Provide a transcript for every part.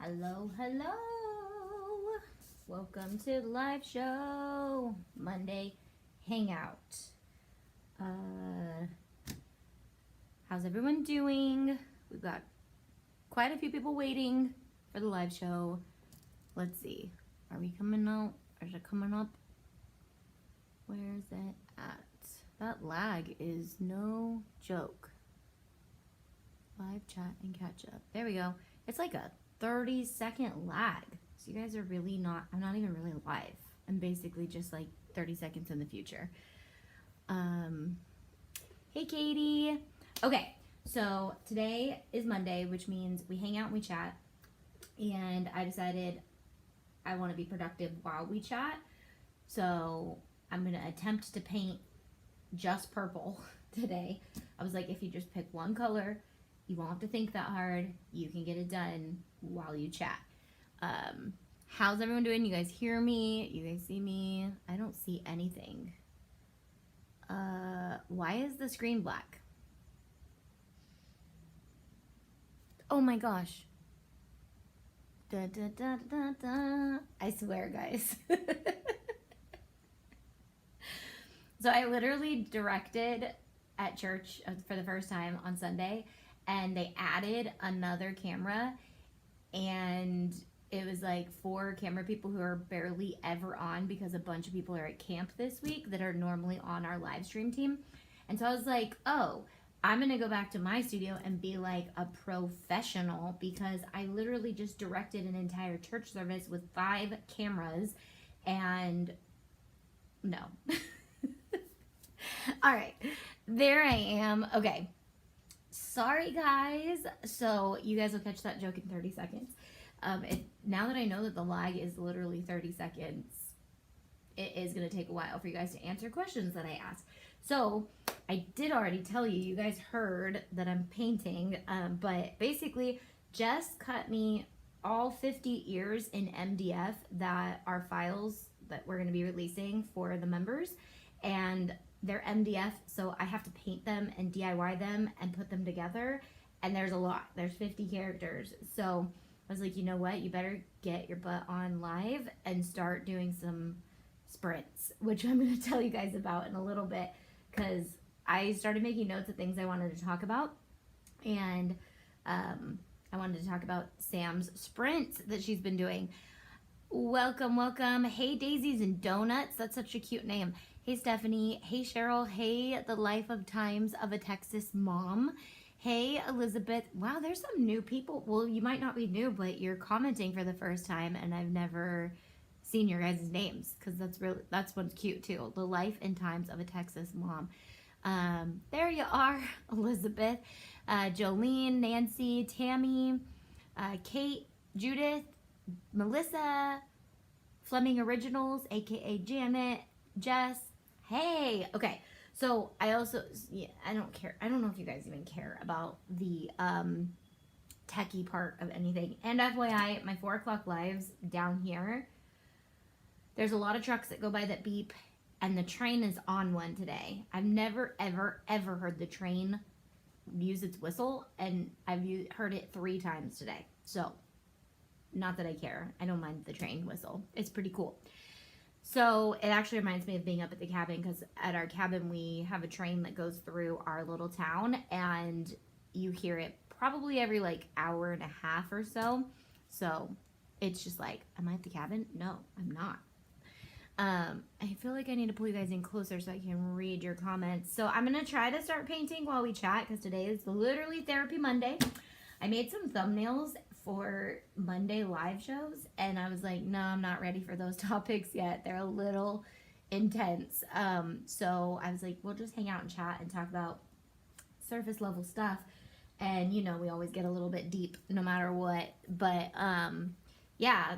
Hello, hello. Welcome to the live show. Monday hangout. How's everyone doing? We've got quite a few people waiting for the live show. Let's see. Are we coming out? Is it coming up? Where's it at? That lag is no joke. Live chat and catch up. There we go. It's like a 30-second lag. So you guys are really not, I'm not even really live. I'm basically just like 30 seconds in the future. Hey Katie. Okay, so today is Monday, which means we hang out and we chat. And I decided I want to be productive while we chat. So I'm going to attempt to paint just purple today. I was like, if you just pick one color, you won't have to think that hard. You can get it done while you chat. How's everyone doing? You guys hear me? You guys see me? I don't see anything. Why is the screen black? Oh my gosh. Da, da, da, da, da. I swear, guys. So I literally directed at church for the first time on Sunday, and they added another camera, and it was like 4 camera people who are barely ever on because a bunch of people are at camp this week that are normally on our live stream team. And so I was like, oh, I'm gonna go back to my studio and be like a professional, because I literally just directed an entire church service with 5 cameras, and no. All right, there I am. Okay, sorry guys. So you guys will catch that joke in 30 seconds. Now that I know that the lag is literally 30 seconds, it is going to take a while for you guys to answer questions that I ask. So I did already tell you, you guys heard that I'm painting, but basically Jess cut me all 50 ears in MDF that are files that we're going to be releasing for the members, and they're MDF, so I have to paint them and DIY them and put them together, and there's a lot. There's 50 characters. So I was like, you know what? You better get your butt on live and start doing some sprints, which I'm going to tell you guys about in a little bit, because I started making notes of things I wanted to talk about, and I wanted to talk about Sam's sprints that she's been doing. Welcome, welcome. Hey, Daisies and Donuts. That's such a cute name. Hey, Stephanie. Hey, Cheryl. Hey, the life of times of a Texas mom. Hey, Elizabeth. Wow, there's some new people. Well, you might not be new, but you're commenting for the first time, and I've never seen your guys' names, because that's what's cute too. The life and times of a Texas mom. There you are, Elizabeth, Jolene, Nancy, Tammy, Kate, Judith, Melissa, Fleming Originals, aka Janet, Jess. Hey, okay. So I also, yeah, I don't care. I don't know if you guys even care about the techie part of anything. And FYI, my 4 o'clock lives down here, there's a lot of trucks that go by that beep, and the train is on one today. I've never, ever, ever heard the train use its whistle, and I've heard it 3 times today. So, not that I care. I don't mind the train whistle. It's pretty cool. So it actually reminds me of being up at the cabin, because at our cabin we have a train that goes through our little town, and you hear it probably every like hour and a half or so. So it's just like, am I at the cabin? No, I'm not. I feel like I need to pull you guys in closer so I can read your comments. So I'm going to try to start painting while we chat, because today is literally Therapy Monday. I made some thumbnails for Monday live shows, and I was like, no, I'm not ready for those topics yet. They're a little intense. So I was like, we'll just hang out and chat and talk about surface level stuff. And, you know, we always get a little bit deep no matter what. But, yeah,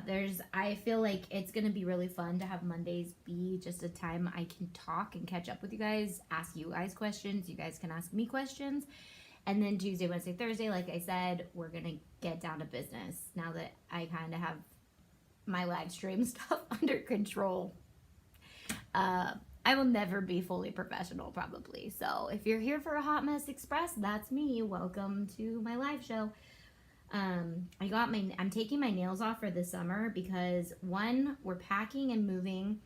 I feel like it's going to be really fun to have Mondays be just a time I can talk and catch up with you guys, ask you guys questions. You guys can ask me questions. And then Tuesday, Wednesday, Thursday, like I said, we're going to get down to business now that I kind of have my live stream stuff under control. I will never be fully professional, probably. So if you're here for a Hot Mess Express, that's me. Welcome to my live show. I'm taking my nails off for the summer because one, we're packing and moving,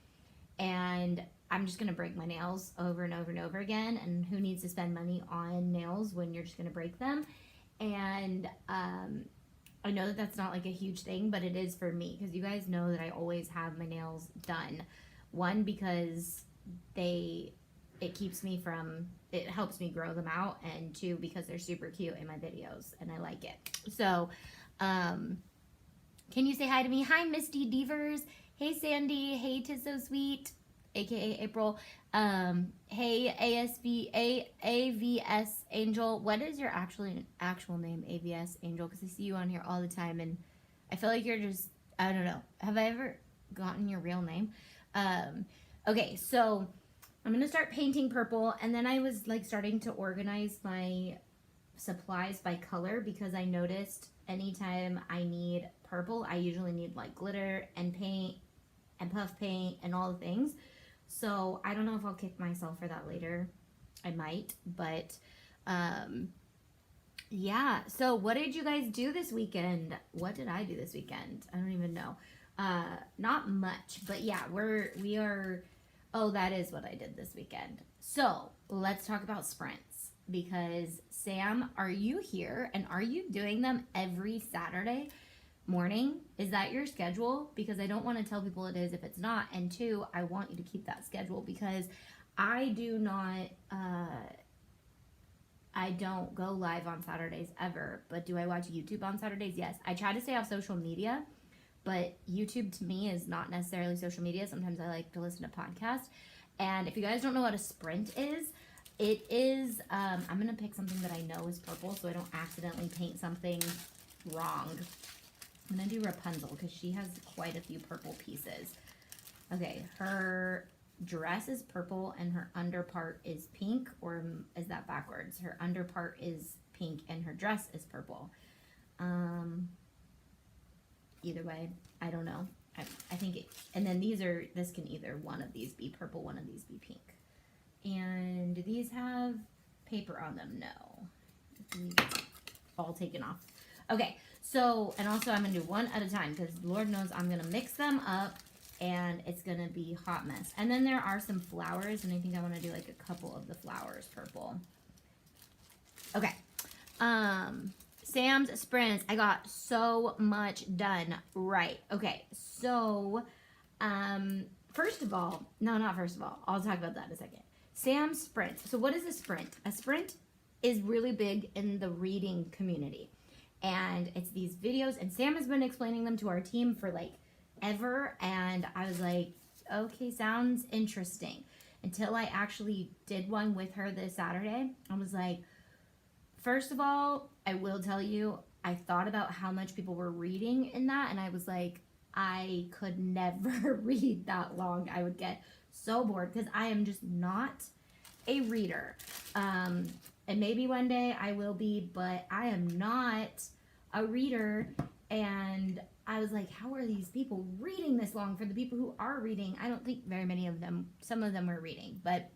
and I'm just gonna break my nails over and over and over again. And who needs to spend money on nails when you're just gonna break them? And I know that that's not like a huge thing, but it is for me because you guys know that I always have my nails done. One, because it keeps me from, it helps me grow them out, and two, because they're super cute in my videos and I like it. So can you say hi to me? Hi, Misty Devers. Hey, Sandy. Hey, Tis So Sweet, aka April. Hey, AVS Angel. What is your actual name, AVS Angel? Because I see you on here all the time and I feel like you're just, I don't know, have I ever gotten your real name? Okay, so I'm gonna start painting purple, and then I was like starting to organize my supplies by color because I noticed anytime I need purple, I usually need like glitter and paint and puff paint and all the things. So I don't know if I'll kick myself for that later. I might, but yeah. So what did you guys do this weekend? What did I do this weekend? I don't even know. Not much, but yeah, we are. Oh, that is what I did this weekend. So let's talk about sprints, because Sam, are you here and are you doing them every Saturday morning? Is that your schedule? Because I don't want to tell people it is if it's not. And two, I want you to keep that schedule because I do not, I don't go live on Saturdays ever. But do I watch YouTube on Saturdays? Yes. I try to stay off social media, but YouTube to me is not necessarily social media. Sometimes I like to listen to podcasts. And if you guys don't know what a sprint is, it is, I'm going to pick something that I know is purple so I don't accidentally paint something wrong. I'm going to do Rapunzel because she has quite a few purple pieces. Okay, her dress is purple and her under part is pink, or is that backwards? Her under part is pink and her dress is purple. Either way, I don't know. I think it, and then this can either one of these be purple, one of these be pink. And do these have paper on them? No. All taken off. Okay, so, and also I'm gonna do one at a time because Lord knows I'm gonna mix them up and it's gonna be a hot mess. And then there are some flowers, and I think I wanna do like a couple of the flowers purple. Okay. Sam's sprints. I got so much done. Right. Okay. So, first of all, no, not first of all. I'll talk about that in a second. Sam's sprints. So what is a sprint? A sprint is really big in the reading community. And it's these videos, and Sam has been explaining them to our team for like ever. And I was like, okay, sounds interesting. Until I actually did one with her this Saturday. I was like, first of all, I will tell you, I thought about how much people were reading in that, and I was like, I could never read that long. I would get so bored because I am just not a reader. And maybe one day I will be, but I am not a reader. And I was like, how are these people reading this long? For the people who are reading, I don't think very many of them, some of them were reading, but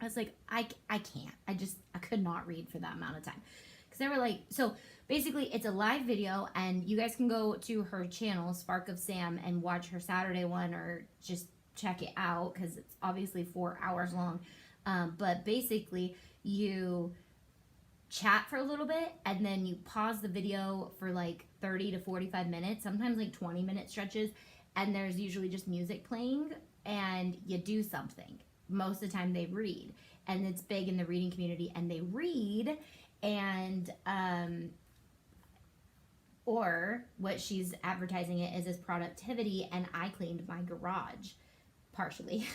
I was like, I can't. I could not read for that amount of time. Because they were like, so basically it's a live video, and you guys can go to her channel, Spark of Sam, and watch her Saturday one, or just check it out because it's obviously 4 hours long. But basically you chat for a little bit and then you pause the video for like 30 to 45 minutes, sometimes like 20-minute stretches. And there's usually just music playing and you do something. Most of the time they read, and it's big in the reading community, and they read, and or what she's advertising it is as productivity, and I cleaned my garage partially.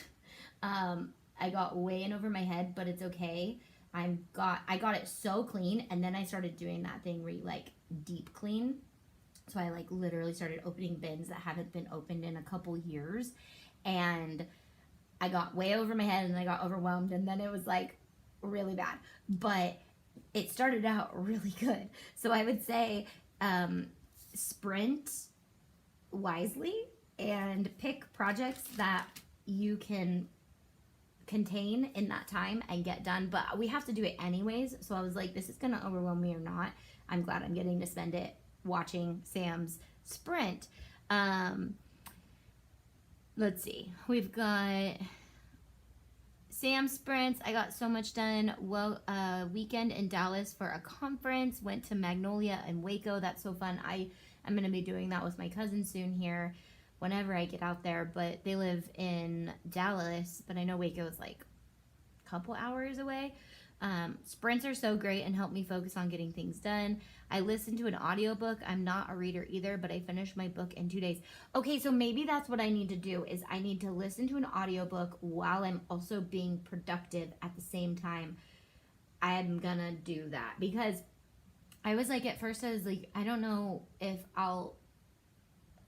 I got way in over my head, but it's okay. I got it so clean, and then I started doing that thing where you like deep clean. So I like literally started opening bins that haven't been opened in a couple years, and I got way over my head and I got overwhelmed, and then it was like really bad. But it started out really good. So I would say sprint wisely and pick projects that you can contain in that time and get done. But we have to do it anyways. So I was like, this is going to overwhelm me or not. I'm glad I'm getting to spend it watching Sam's sprint. Let's see. We've got Sam sprints. I got so much done. Well, weekend in Dallas for a conference. Went to Magnolia and Waco. That's so fun. I'm going to be doing that with my cousin soon here whenever I get out there. But they live in Dallas, but I know Waco is like a couple hours away. Sprints are so great and help me focus on getting things done. I listened to an audiobook. I'm not a reader either, but I finished my book in 2 days. Okay, so maybe that's what I need to do is I need to listen to an audiobook while I'm also being productive at the same time. I'm gonna do that because I was like, at first I was like, I don't know if I'll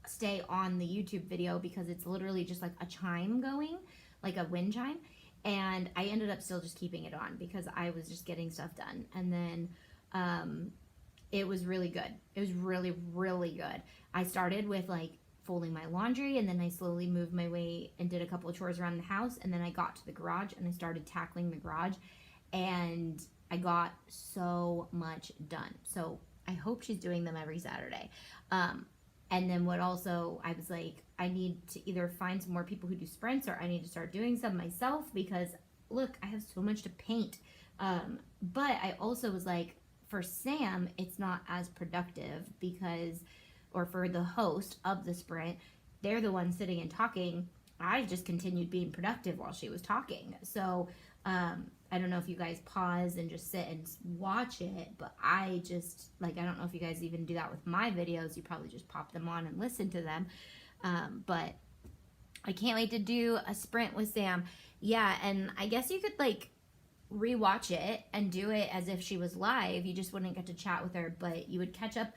stay on the YouTube video because it's literally just like a chime going, like a wind chime. And I ended up still just keeping it on because I was just getting stuff done. And then it was really good. It was really, really good. I started with like folding my laundry, and then I slowly moved my way and did a couple of chores around the house. And then I got to the garage and I started tackling the garage. And I got so much done. So I hope she's doing them every Saturday. And then what also, I was like, I need to either find some more people who do sprints or I need to start doing some myself because, look, I have so much to paint. But I also was like, for Sam, it's not as productive because, or for the host of the sprint, they're the ones sitting and talking. I just continued being productive while she was talking. So I don't know if you guys pause and just sit and watch it, but I just, like, I don't know if you guys even do that with my videos. You probably just pop them on and listen to them. But I can't wait to do a sprint with Sam. Yeah, and I guess you could, like, rewatch it and do it as if she was live. You just wouldn't get to chat with her, but you would catch up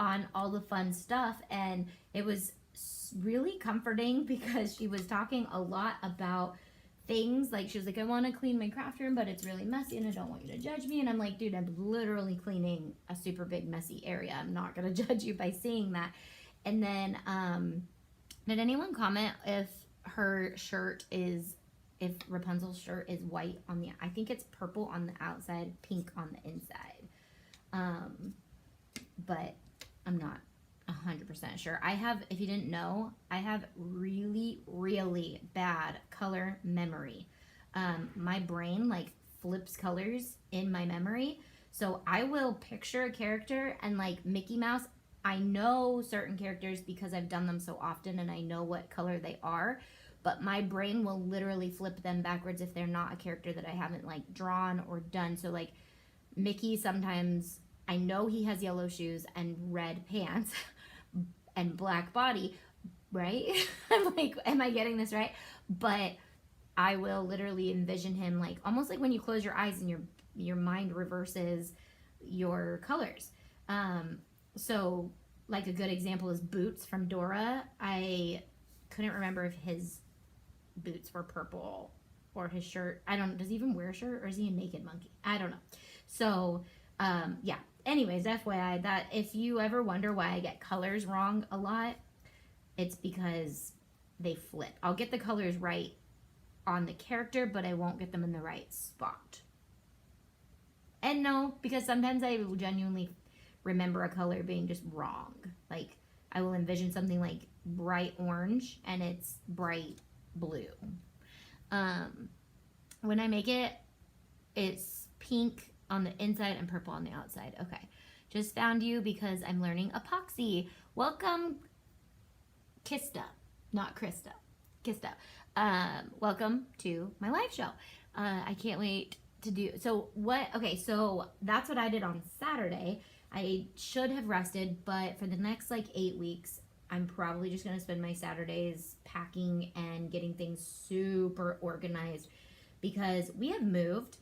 on all the fun stuff. And it was really comforting because she was talking a lot about things. Like, she was like, I want to clean my craft room, but it's really messy and I don't want you to judge me. And I'm like, dude, I'm literally cleaning a super big messy area. I'm not going to judge you by seeing that. And then did anyone comment if her shirt is, if Rapunzel's shirt is white on the, I think it's purple on the outside, pink on the inside. But I'm not 100% sure. I have, if you didn't know, I have really, really bad color memory. My brain like flips colors in my memory. So I will picture a character and like Mickey Mouse, I know certain characters because I've done them so often and I know what color they are, but my brain will literally flip them backwards if they're not a character that I haven't like drawn or done. So like Mickey, sometimes I know he has yellow shoes and red pants and black body, right? I'm like, am I getting this right? But I will literally envision him like almost like when you close your eyes and your mind reverses your colors. So like a good example is Boots from Dora. I couldn't remember if his boots were purple or his shirt. I don't know. Does he even wear a shirt or is he a naked monkey? I don't know. So yeah. Anyways, FYI, that if you ever wonder why I get colors wrong a lot, it's because they flip. I'll get the colors right on the character, but I won't get them in the right spot. And no, because sometimes I genuinely remember a color being just wrong. Like, I will envision something like bright orange and it's bright blue. When I make it, it's pink on the inside and purple on the outside. Okay, just found you because I'm learning epoxy. Welcome, Kista, not Krista, Kista. Welcome to my live show. I can't wait to do, so what, okay, so that's what I did on Saturday. I should have rested, but for the next like 8 weeks, I'm probably just gonna spend my Saturdays packing and getting things super organized because we have moved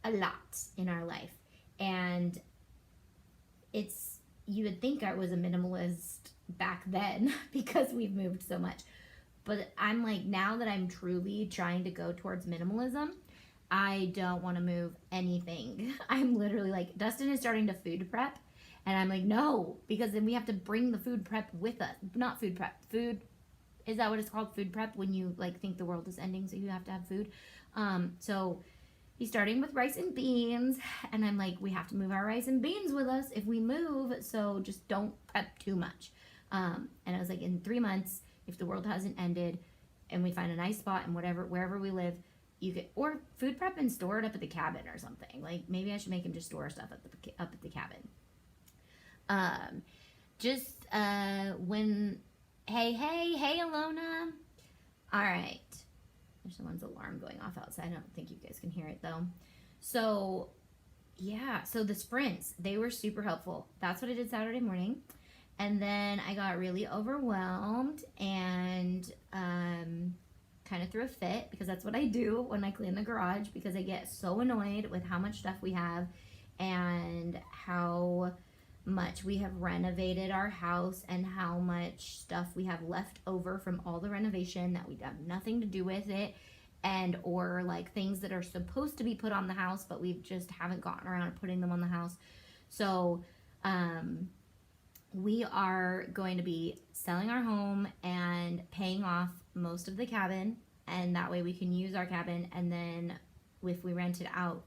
a lot in our life, and it's, you would think I was a minimalist back then because we've moved so much, but I'm like, now that I'm truly trying to go towards minimalism, I don't want to move anything. I'm literally like, Dustin is starting to food prep and I'm like, no, because then we have to bring the food prep with us. Not food prep, food, is that what it's called? Food prep, when you like think the world is ending so you have to have food. So he's starting with rice and beans, and I'm like, we have to move our rice and beans with us if we move, so just don't prep too much. And I was like, in 3 months, if the world hasn't ended and we find a nice spot and wherever we live, you could, or food prep and store it up at the cabin or something. Like, maybe I should make him just store stuff up at the cabin. Hey, Alona. All right. There's someone's alarm going off outside. I don't think you guys can hear it though. So yeah, so the sprints, they were super helpful. That's what I did Saturday morning. And then I got really overwhelmed and kind of threw a fit, because that's what I do when I clean the garage, because I get so annoyed with how much stuff we have and how much we have renovated our house and how much stuff we have left over from all the renovation that we have nothing to do with it, and or like things that are supposed to be put on the house but we just haven't gotten around to putting them on the house. So we are going to be selling our home and paying off most of the cabin, and that way we can use our cabin, and then if we rent it out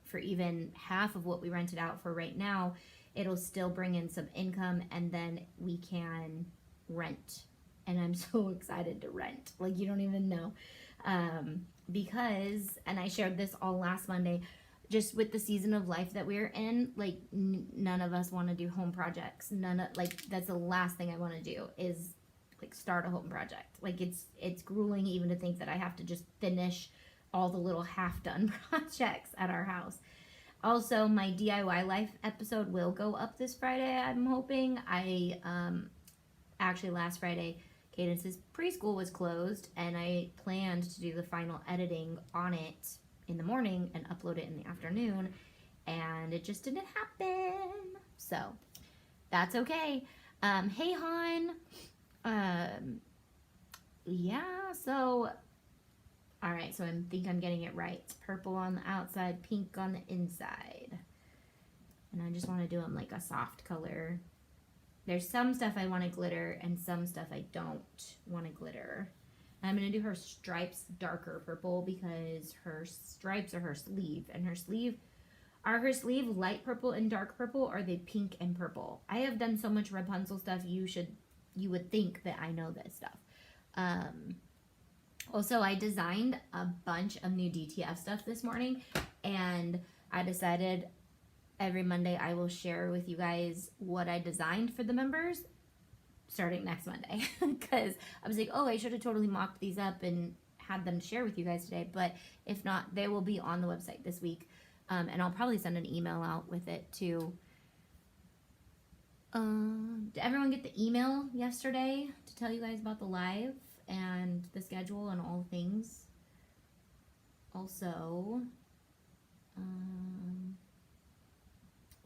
for even half of what we rented out for right now, it'll still bring in some income, and then we can rent. And I'm so excited to rent. Like, you don't even know. Because, and I shared this all last Monday, just with the season of life that we're in, like, none of us want to do home projects. That's the last thing I want to do is, like, start a home project. Like, it's grueling even to think that I have to just finish all the little half-done projects at our house. Also, my DIY life episode will go up this Friday, I'm hoping. Actually last Friday, Cadence's preschool was closed, and I planned to do the final editing on it in the morning and upload it in the afternoon, and it just didn't happen. So, that's okay. Hey, Han. Yeah, so... Alright, so I think I'm getting it right. It's purple on the outside, pink on the inside. And I just want to do them like a soft color. There's some stuff I want to glitter and some stuff I don't want to glitter. And I'm going to do her stripes darker purple because her stripes are her sleeve. And her sleeve light purple and dark purple, or are they pink and purple? I have done so much Rapunzel stuff, you would think that I know this stuff. Also, I designed a bunch of new DTF stuff this morning, and I decided every Monday I will share with you guys what I designed for the members starting next Monday. Because I was like, oh, I should have totally mocked these up and had them share with you guys today. But if not, they will be on the website this week. And I'll probably send an email out with it too. Did everyone get the email yesterday to tell you guys about the live and the schedule and all things? Also,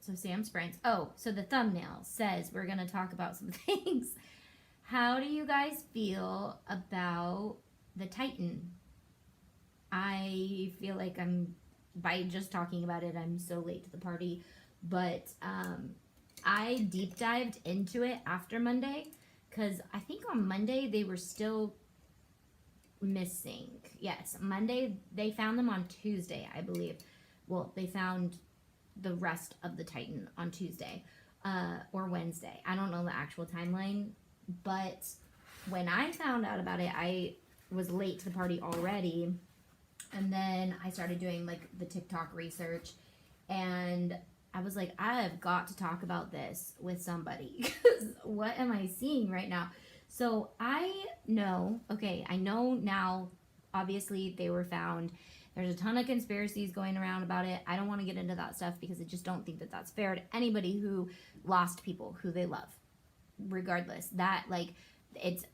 so Sam Sprints. Oh, so the thumbnail says we're going to talk about some things. How do you guys feel about the Titan? I feel like by just talking about it, I'm so late to the party. But I deep dived into it after Monday, because I think on Monday they were still missing. Yes, Monday, they found them on Tuesday, I believe. Well, they found the rest of the Titan on Tuesday or Wednesday. I don't know the actual timeline, but when I found out about it, I was late to the party already. And then I started doing like the TikTok research, and I was like, I have got to talk about this with somebody, because what am I seeing right now? So I know now, obviously they were found. There's a ton of conspiracies going around about it. I don't want to get into that stuff because I just don't think that that's fair to anybody who lost people who they love. Regardless, that, like, it's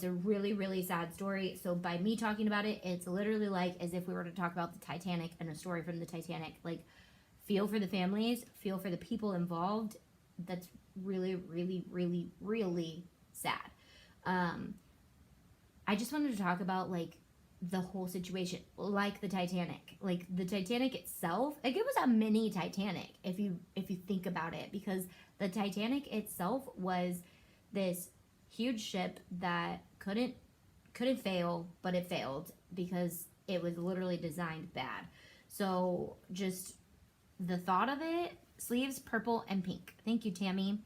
a really, really sad story. So by me talking about it, it's literally like as if we were to talk about the Titanic and a story from the Titanic. Like, feel for the families, feel for the people involved. That's really, really, really, really sad. I just wanted to talk about, like, the whole situation, like the Titanic. Like, the Titanic itself, like, it was a mini Titanic if you think about it, because the Titanic itself was this huge ship that couldn't fail, but it failed because it was literally designed bad. So just the thought of it, sleeves purple and pink. Thank you, Tammy.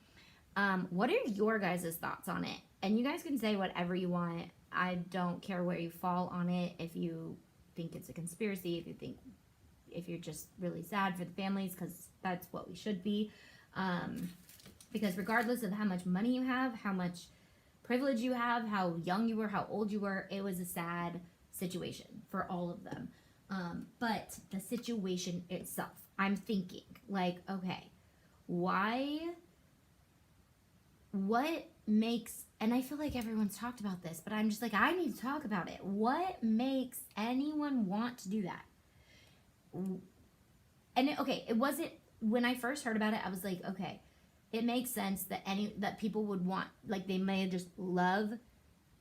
What are your guys' thoughts on it? And you guys can say whatever you want. I don't care where you fall on it. If you think it's a conspiracy, if you're just really sad for the families, because that's what we should be. Because regardless of how much money you have, how much privilege you have, how young you were, how old you were, it was a sad situation for all of them. But the situation itself, I'm thinking, like, okay, what makes, and I feel like everyone's talked about this, but I'm just like, I need to talk about it. What makes anyone want to do that? And it wasn't, when I first heard about it, I was like, okay, it makes sense that people would want, like, they may just love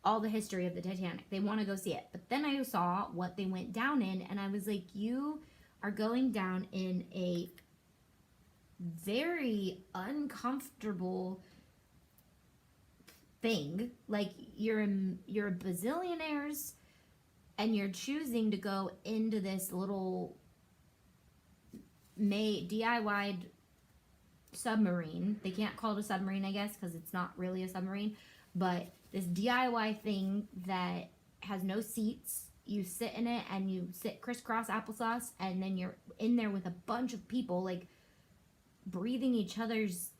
all the history of the Titanic. They want to go see it. But then I saw what they went down in, and I was like, you are going down in a very uncomfortable thing. Like, you're bazillionaires, and you're choosing to go into this little DIY'd submarine. They can't call it a submarine, I guess, because it's not really a submarine, but this DIY thing that has no seats. You sit in it and you sit crisscross applesauce, and then you're in there with a bunch of people, like, breathing each other's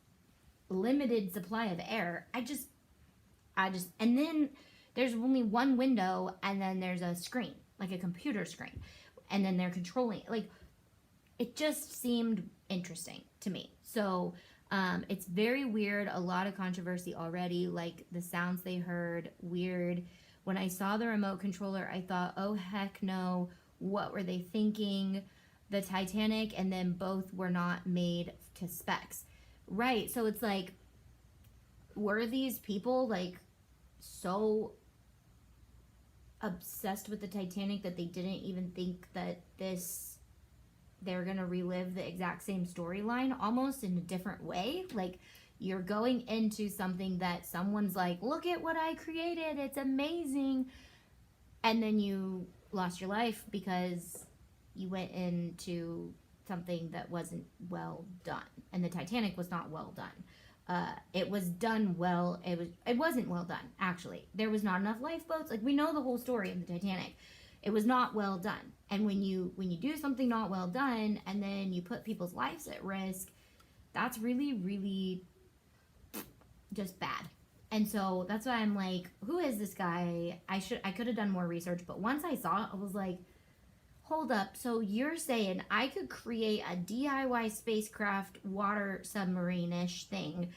limited supply of air. And then there's only one window, and then there's a screen, like a computer screen, and then they're controlling it. Like, it just seemed interesting to me. So it's very weird. A lot of controversy already. Like, the sounds they heard, weird. When I saw the remote controller, I thought, oh, heck no. What were they thinking? The Titanic and then both were not made to specs. Right. So it's like, were these people, like, so obsessed with the Titanic that they didn't even think that they're gonna relive the exact same storyline almost in a different way? Like, you're going into something that someone's like, look at what I created, it's amazing, and then you lost your life because you went into something that wasn't well done. And the Titanic was not well done. It was done well. It wasn't well done, actually. There was not enough lifeboats. Like, we know the whole story of the Titanic. It was not well done. And when you do something not well done, and then you put people's lives at risk, that's really, really just bad. And so that's why I'm like, who is this guy? I could have done more research, but once I saw it, I was like, hold up. So you're saying I could create a DIY spacecraft water submarine-ish thing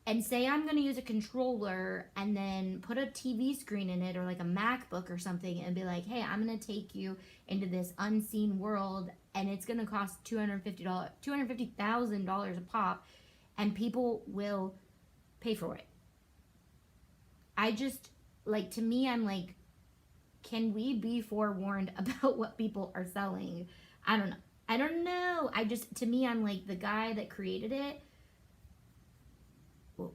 and say I'm going to use a controller and then put a TV screen in it, or like a MacBook or something, and be like, hey, I'm going to take you into this unseen world, and it's going to cost $250,000 a pop, and people will pay for it. I just, like, to me, I'm like, can we be forewarned about what people are selling? I don't know. To me, I'm like, the guy that created it,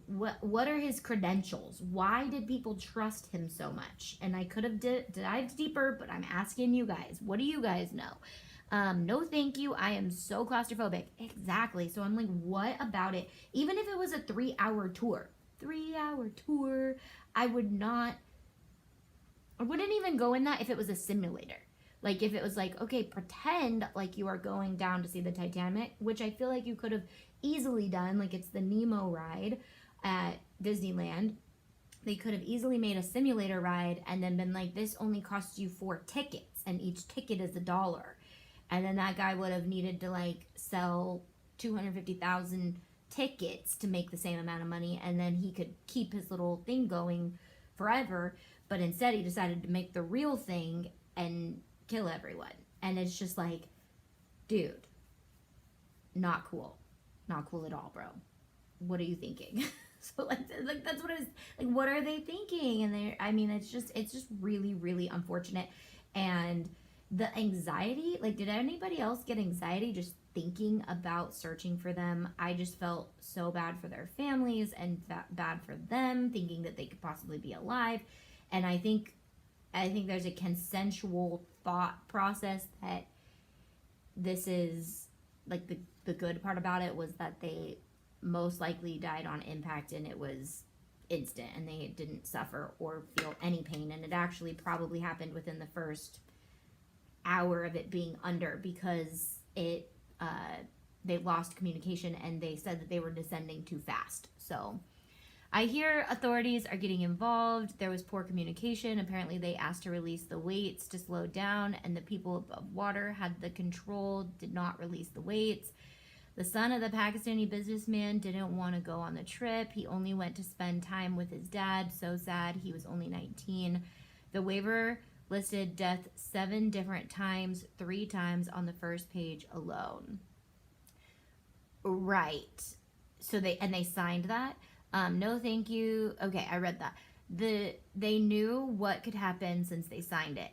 what are his credentials? Why did people trust him so much? And I could have dived deeper, but I'm asking you guys. What do you guys know? No, thank you. I am so claustrophobic. Exactly. So I'm like, what about it? Even if it was a 3-hour tour, I wouldn't even go in that if it was a simulator. Like, if it was like, okay, pretend like you are going down to see the Titanic, which I feel like you could have easily done. Like, it's the Nemo ride at Disneyland. They could have easily made a simulator ride and then been like, this only costs you 4 tickets, and each ticket is $1. And then that guy would have needed to, like, sell 250,000 tickets to make the same amount of money, and then he could keep his little thing going forever. But instead, he decided to make the real thing and kill everyone. And it's just like, dude, not cool. Not cool at all, bro. What are you thinking? So, like that's what it was. Like, what are they thinking? And it's just really, really unfortunate. And the anxiety, like, did anybody else get anxiety just thinking about searching for them? I just felt so bad for their families and bad for them, thinking that they could possibly be alive. And I think there's a consensual thought process that this is like the good part about it was that they most likely died on impact, and it was instant, and they didn't suffer or feel any pain. And it actually probably happened within the first hour of it being under, because it they lost communication, and they said that they were descending too fast. So I hear authorities are getting involved. There was poor communication. Apparently they asked to release the weights to slow down, and the people above water had the control, did not release the weights. The son of the Pakistani businessman didn't want to go on the trip. He only went to spend time with his dad. So sad. He was only 19. The waiver listed death 7 different times, 3 times on the first page alone. Right. So they signed that. No, thank you. Okay, I read that. They knew what could happen since they signed it.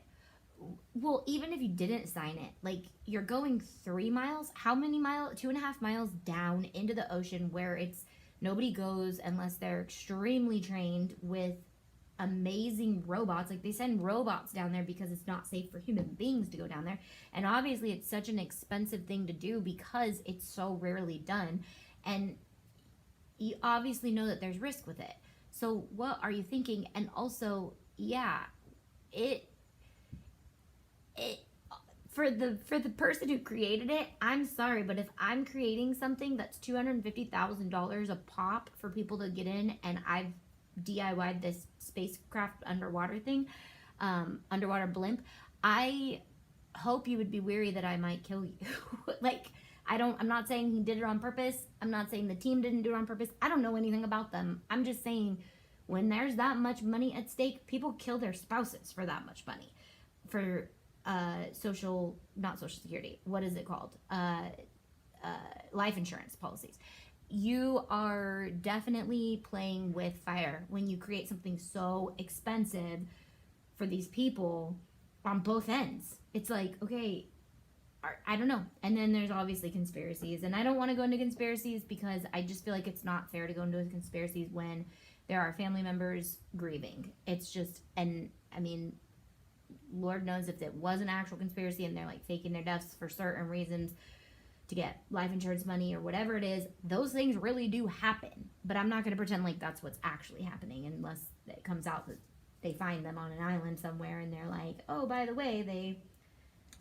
Well, even if you didn't sign it, like, you're going 3 miles. How many miles? 2.5 miles down into the ocean, where it's nobody goes unless they're extremely trained with amazing robots. Like, they send robots down there because it's not safe for human beings to go down there. And obviously it's such an expensive thing to do because it's so rarely done. And you obviously know that there's risk with it. So what are you thinking? And also, yeah, it for the person who created it, I'm sorry, but if I'm creating something that's $250,000 a pop for people to get in, and I've DIY'd this spacecraft underwater thing, underwater blimp, I hope you would be wary that I might kill you. Like, I'm not saying he did it on purpose. I'm not saying the team didn't do it on purpose. I don't know anything about them. I'm just saying, when there's that much money at stake, people kill their spouses for that much money. For not social security. What is it called? Life insurance policies. You are definitely playing with fire when you create something so expensive for these people on both ends. It's like, okay, I don't know. And then there's obviously conspiracies, and I don't want to go into conspiracies because I just feel like it's not fair to go into conspiracies when there are family members grieving. It's just, and I mean, Lord knows if it was an actual conspiracy and they're like faking their deaths for certain reasons to get life insurance money or whatever it is, those things really do happen. But I'm not going to pretend like that's what's actually happening unless it comes out that they find them on an island somewhere and they're like, oh, by the way, they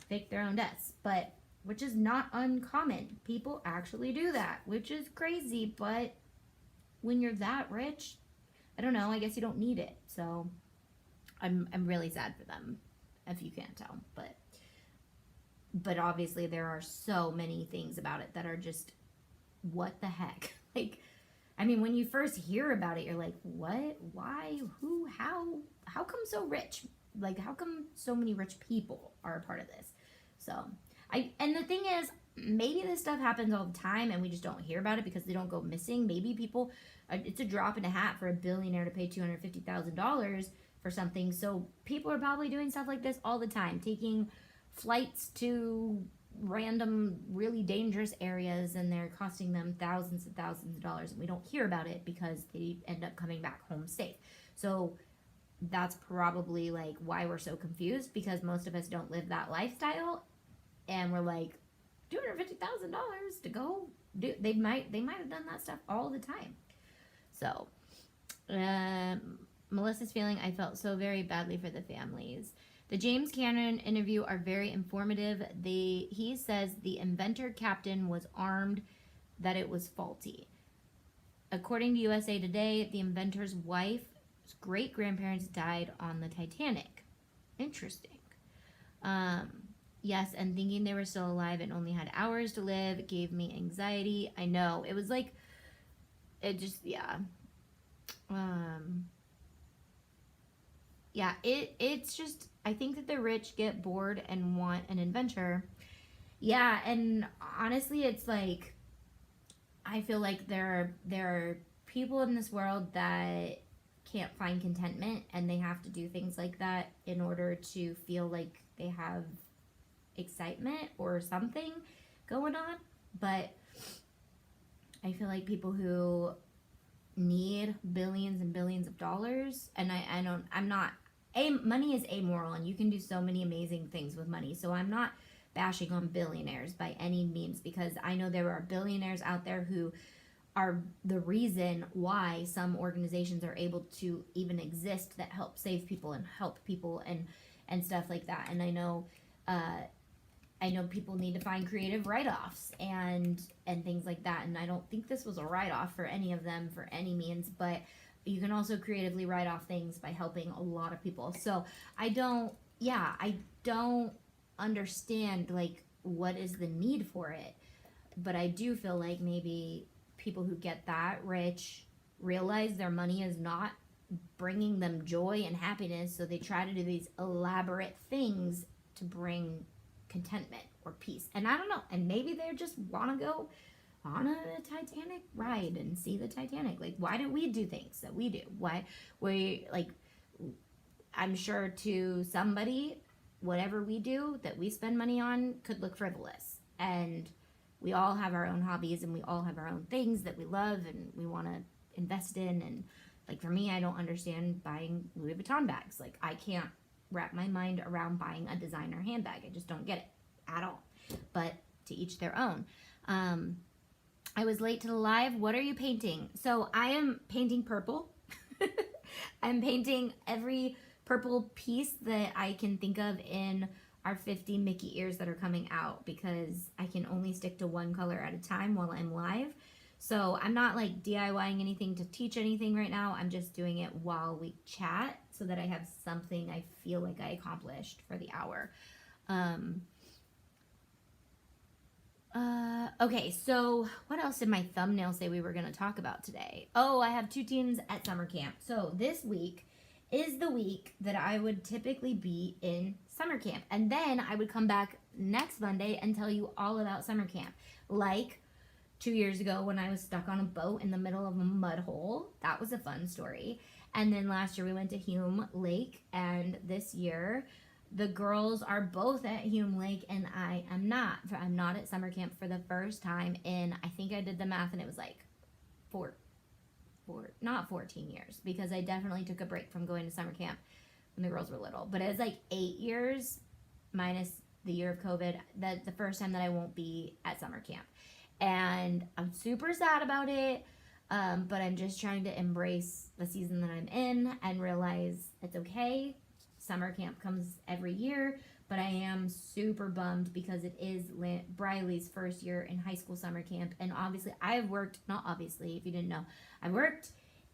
faked their own deaths. But, which is not uncommon. People actually do that, which is crazy. But when you're that rich, I don't know, I guess you don't need it. So I'm really sad for them, if you can't tell. But obviously there are so many things about it that are just, what the heck? Like, I mean, when you first hear about it, you're like, what? Why? Who? How come so rich? Like, how come so many rich people are a part of this? So, and the thing is, maybe this stuff happens all the time and we just don't hear about it because they don't go missing. Maybe people, it's a drop in a hat for a billionaire to pay $250,000 for something. So people are probably doing stuff like this all the time, taking flights to random really dangerous areas, and they're costing them thousands and thousands of dollars, and we don't hear about it because they end up coming back home safe. So that's probably like why we're so confused, because most of us don't live that lifestyle, and we're like, $250,000 to go do, they might have done that stuff all the time. So Melissa's feeling, I felt so very badly for the families. The James Cameron interview are very informative. He says the inventor captain was armed, that it was faulty. According to USA Today, the inventor's wife's great-grandparents died on the Titanic. Interesting. Yes, and thinking they were still alive and only had hours to live gave me anxiety. I know. It was like, it just, yeah. Yeah, it's just, I think that the rich get bored and want an inventor. Yeah, and honestly, it's like, I feel like there are people in this world that can't find contentment, and they have to do things like that in order to feel like they have excitement or something going on. But I feel like people who need billions and billions of dollars, and money is amoral, and you can do so many amazing things with money, so I'm not bashing on billionaires by any means, because I know there are billionaires out there who are the reason why some organizations are able to even exist, that help save people and help people and stuff like that. And I know people need to find creative write-offs and things like that, and I don't think this was a write-off for any of them for any means, but you can also creatively write off things by helping a lot of people. So I don't understand like what is the need for it, but I do feel like maybe people who get that rich realize their money is not bringing them joy and happiness, so they try to do these elaborate things to bring contentment or peace. And I don't know, and maybe they just want to go on a Titanic ride and see the Titanic. Like, why do we do things that we do? Why we like, I'm sure to somebody, whatever we do that we spend money on could look frivolous, and we all have our own hobbies and we all have our own things that we love and we want to invest in. And like, for me, I don't understand buying Louis Vuitton bags. Like, I can't wrap my mind around buying a designer handbag. I just don't get it at all. But to each their own. I was late to the live. What are you painting? So I am painting purple. I'm painting every purple piece that I can think of in our 50 Mickey ears that are coming out, because I can only stick to one color at a time while I'm live. So I'm not like DIYing anything to teach anything right now. I'm just doing it while we chat so that I have something I feel like I accomplished for the hour. Okay, so what else did my thumbnail say we were going to talk about today? Oh, I have 2 teams at summer camp. So this week is the week that I would typically be in summer camp. And then I would come back next Monday and tell you all about summer camp. Like 2 years ago when I was stuck on a boat in the middle of a mud hole. That was a fun story. And then last year we went to Hume Lake, and this year the girls are both at Hume Lake and I am not. I'm not at summer camp for the first time in, I think I did the math and it was like not 14 years, because I definitely took a break from going to summer camp when the girls were little. But it was like 8 years minus the year of COVID. That's the first time that I won't be at summer camp. And I'm super sad about it. But I'm just trying to embrace the season that I'm in and realize it's okay. Summer camp comes every year, but I am super bummed because it is Briley's first year in high school summer camp. And obviously I've worked, not obviously, if you didn't know, I worked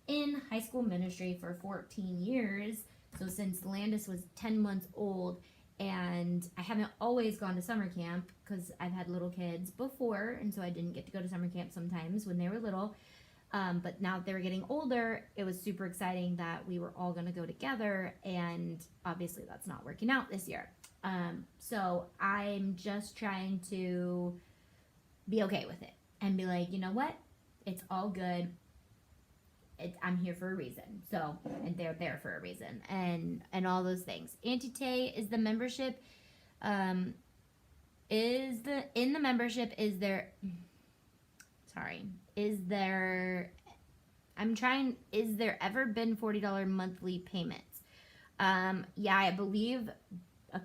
in high school ministry for 14 years. So since Landis was 10 months old, and I haven't always gone to summer camp because I've had little kids before, and so I didn't get to go to summer camp sometimes when they were little. But now that they were getting older, it was super exciting that we were all going to go together, and obviously that's not working out this year. So I'm just trying to be okay with it and be like, you know what? It's all good. I'm here for a reason. So, and they're there for a reason, and all those things. Auntie Tay, is the membership, is there ever been $40 monthly payments? Yeah, I believe a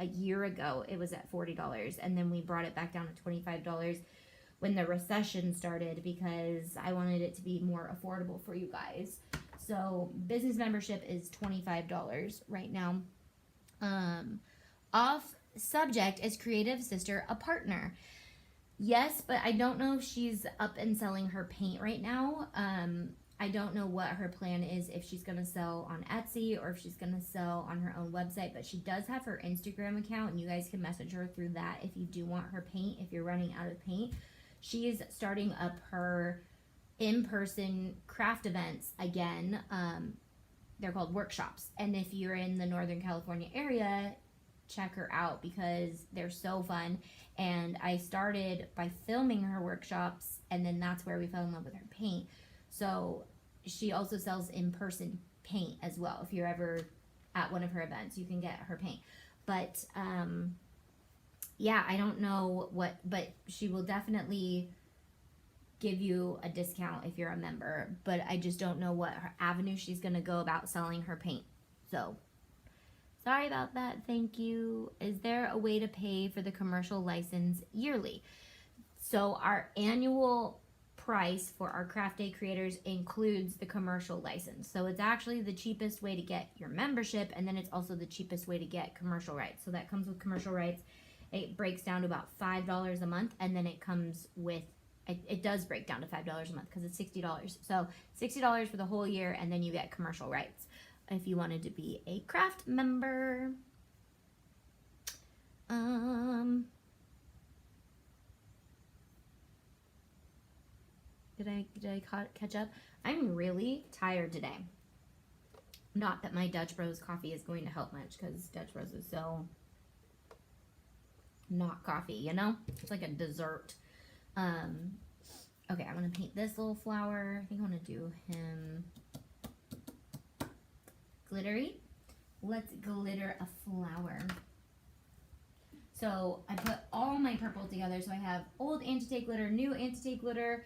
year ago it was at $40, and then we brought it back down to $25 when the recession started, because I wanted it to be more affordable for you guys. So business membership is $25 right now. Off subject, is Creative Sister a partner? Yes, but I don't know if she's up and selling her paint right now. I don't know what her plan is, if she's going to sell on Etsy or if she's going to sell on her own website, but she does have her Instagram account, and you guys can message her through that if you do want her paint, if you're running out of paint. She is starting up her in-person craft events again. They're called workshops, and if you're in the Northern California area, check her out because they're so fun. And I started by filming her workshops, and then that's where we fell in love with her paint. So she also sells in-person paint as well. If you're ever at one of her events, you can get her paint. But yeah, I don't know what, but she will definitely give you a discount if you're a member, but I just don't know what her avenue she's going to go about selling her paint. So Sorry about that. Thank you. Is there a way to pay for the commercial license yearly? So our annual price for our craft day creators includes the commercial license. So it's actually the cheapest way to get your membership, and then it's also the cheapest way to get commercial rights. So that comes with commercial rights. It breaks down to about $5 a month, and then it comes with, it does break down to $5 a month because it's $60. So $60 for the whole year, and then you get commercial rights if you wanted to be a craft member. Did I catch up? I'm really tired today. Not that my Dutch Bros coffee is going to help much, because Dutch Bros is so not coffee, you know? It's like a dessert. Okay, I'm gonna paint this little flower. I think I want to do him glittery. Let's glitter a flower. So I put all my purple together. So I have old Auntie Tay glitter, new Auntie Tay glitter,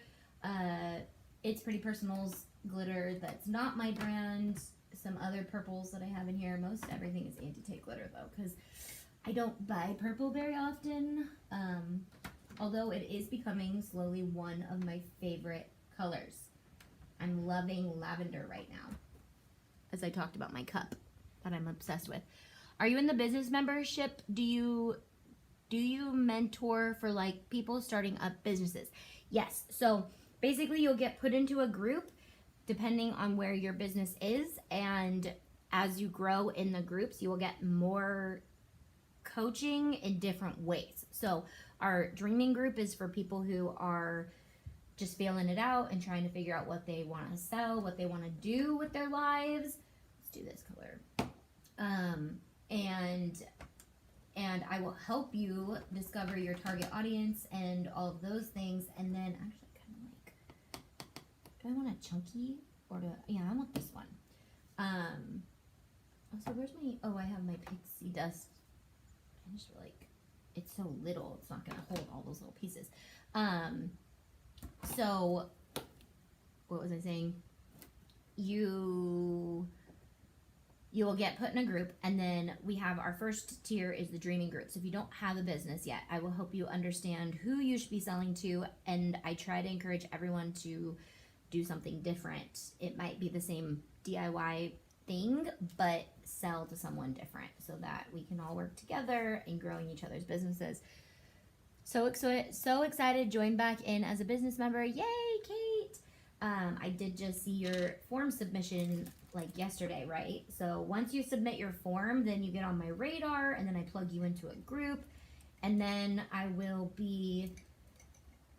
It's Pretty Personals glitter that's not my brand, some other purples that I have in here. Most everything is Auntie Tay glitter though, because I don't buy purple very often, although it is becoming slowly one of my favorite colors. I'm loving lavender right now, as I talked about my cup that I'm obsessed with. Are you in the business membership? Do you mentor for like people starting up businesses? Yes. So basically you'll get put into a group depending on where your business is, and as you grow in the groups, you will get more coaching in different ways. So our dreaming group is for people who are just feeling it out and trying to figure out what they want to sell, what they want to do with their lives. Let's do this color. And I will help you discover your target audience and all of those things. And then actually kind of like, do I want a chunky or yeah, I want this one. So where's my, I have my pixie dust. I just feel like it's so little, it's not gonna hold all those little pieces. So what was I saying? You will get put in a group, and then we have our first tier is the dreaming group. So if you don't have a business yet, I will help you understand who you should be selling to, and I try to encourage everyone to do something different. It might be the same DIY thing, but sell to someone different so that we can all work together in growing each other's businesses. So excited, join back in as a business member. Yay, Kate! I did just see your form submission like yesterday, right? So once you submit your form, then you get on my radar, and then I plug you into a group, and then I will be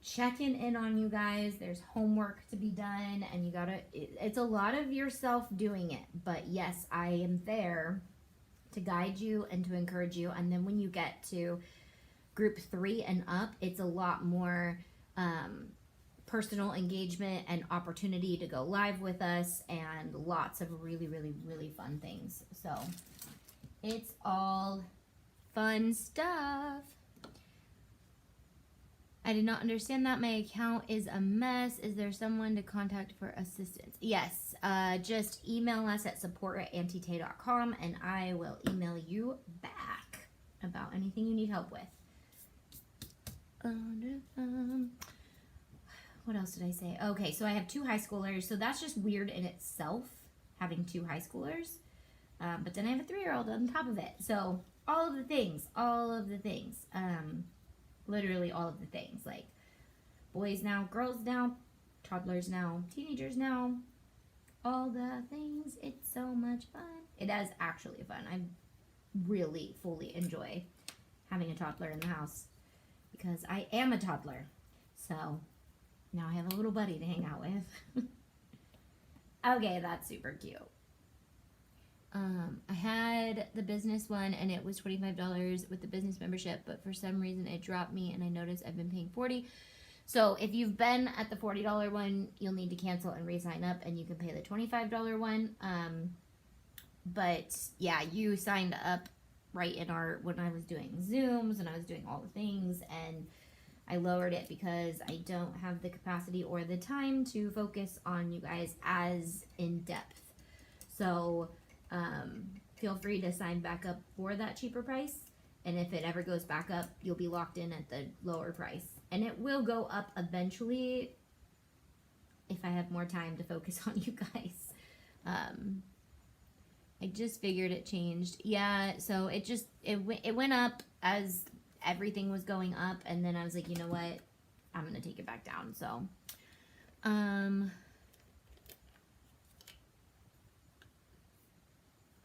checking in on you guys. There's homework to be done, and you gotta, it's a lot of yourself doing it, but yes, I am there to guide you and to encourage you. And then when you get to group 3 and up, it's a lot more personal engagement and opportunity to go live with us, and lots of really, really, really fun things. So it's all fun stuff. I did not understand that. My account is a mess. Is there someone to contact for assistance? Yes, just email us at support@auntietay.com, and I will email you back about anything you need help with. What else did I say? Okay, so I have 2 high schoolers, so that's just weird in itself, having 2 high schoolers. But then I have a 3-year-old on top of it. So all of the things, literally all of the things, like boys now, girls now, toddlers now, teenagers now, all the things. It's so much fun. It is actually fun. I really fully enjoy having a toddler in the house because I am a toddler. So now I have a little buddy to hang out with. Okay, that's super cute. I had the business one, and it was $25 with the business membership, but for some reason it dropped me, and I noticed I've been paying $40. So if you've been at the $40 one, you'll need to cancel and re-sign up, and you can pay the $25 one. But yeah, you signed up right in when I was doing Zooms and I was doing all the things, and I lowered it because I don't have the capacity or the time to focus on you guys as in depth. So feel free to sign back up for that cheaper price. And if it ever goes back up, you'll be locked in at the lower price. And it will go up eventually if I have more time to focus on you guys. I just figured it changed. Yeah, so it went up as everything was going up, and then I was like, you know what? I'm gonna take it back down. So,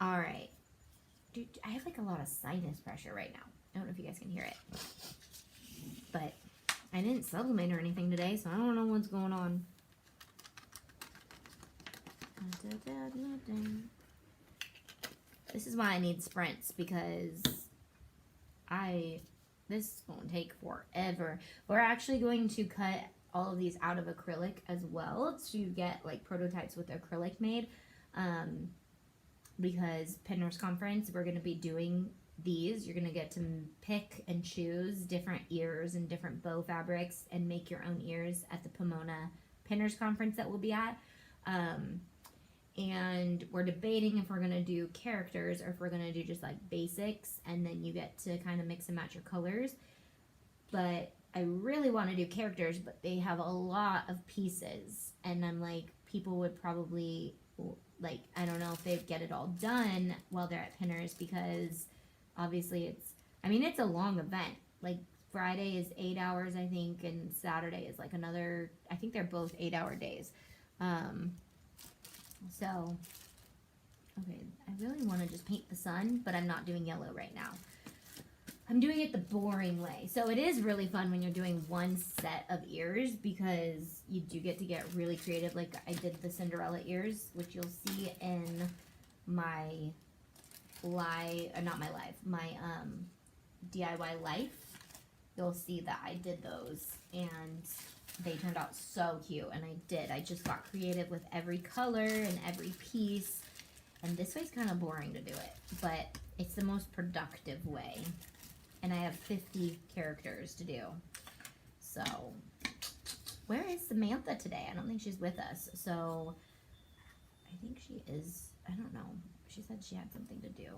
all right. Dude, I have like a lot of sinus pressure right now. I don't know if you guys can hear it, but I didn't sublimate or anything today, so I don't know what's going on. This is why I need sprints, because this is going to take forever. We're actually going to cut all of these out of acrylic as well to get like prototypes with acrylic made. Because Pinners Conference, we're going to be doing these. You're going to get to pick and choose different ears and different bow fabrics and make your own ears at the Pomona Pinners Conference that we'll be at. And we're debating if we're going to do characters or if we're going to do just like basics, and then you get to kind of mix and match your colors. But I really want to do characters, but they have a lot of pieces, and I'm like, people would probably, like, I don't know if they'd get it all done while they're at Pinners, because obviously it's a long event. Like, Friday is 8 hours, I think, and Saturday is like another, I think they're both 8-hour days. So, okay, I really want to just paint the sun, but I'm not doing yellow right now. I'm doing it the boring way. So it is really fun when you're doing one set of ears, because you do get to get really creative. Like I did the Cinderella ears, which you'll see in my DIY life. You'll see that I did those, and they turned out so cute, and I just got creative with every color and every piece, and this way's kind of boring to do it, but it's the most productive way, and I have 50 characters to do. So, where is Samantha today? I don't think she's with us, so I think she is, I don't know, she said she had something to do.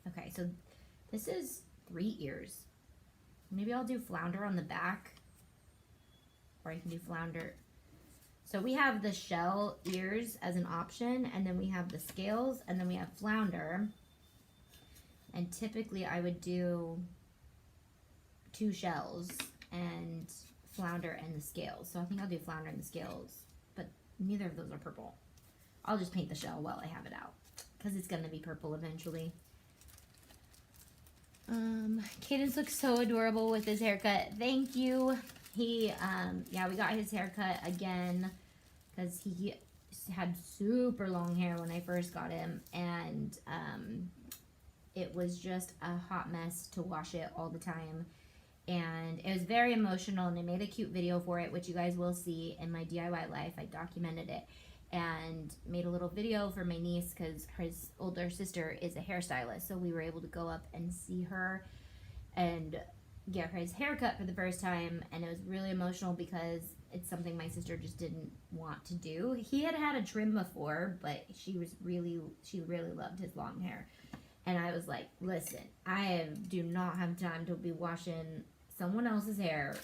Okay, so this is 3 ears. Maybe I'll do flounder on the back, or I can do flounder. So we have the shell ears as an option, and then we have the scales, and then we have flounder. And typically I would do 2 shells and flounder and the scales. So I think I'll do flounder and the scales, but neither of those are purple. I'll just paint the shell while I have it out, because it's gonna be purple eventually. Cadence looks so adorable with his haircut. Thank you. He, yeah, we got his haircut again because he had super long hair when I first got him, and it was just a hot mess to wash it all the time, and it was very emotional, and I made a cute video for it, which you guys will see in my DIY life. I documented it and made a little video for my niece, because his older sister is a hairstylist, so we were able to go up and see her and get his haircut for the first time, and it was really emotional because it's something my sister just didn't want to do. He had had a trim before, but she really loved his long hair, and I was like, listen, I do not have time to be washing someone else's hair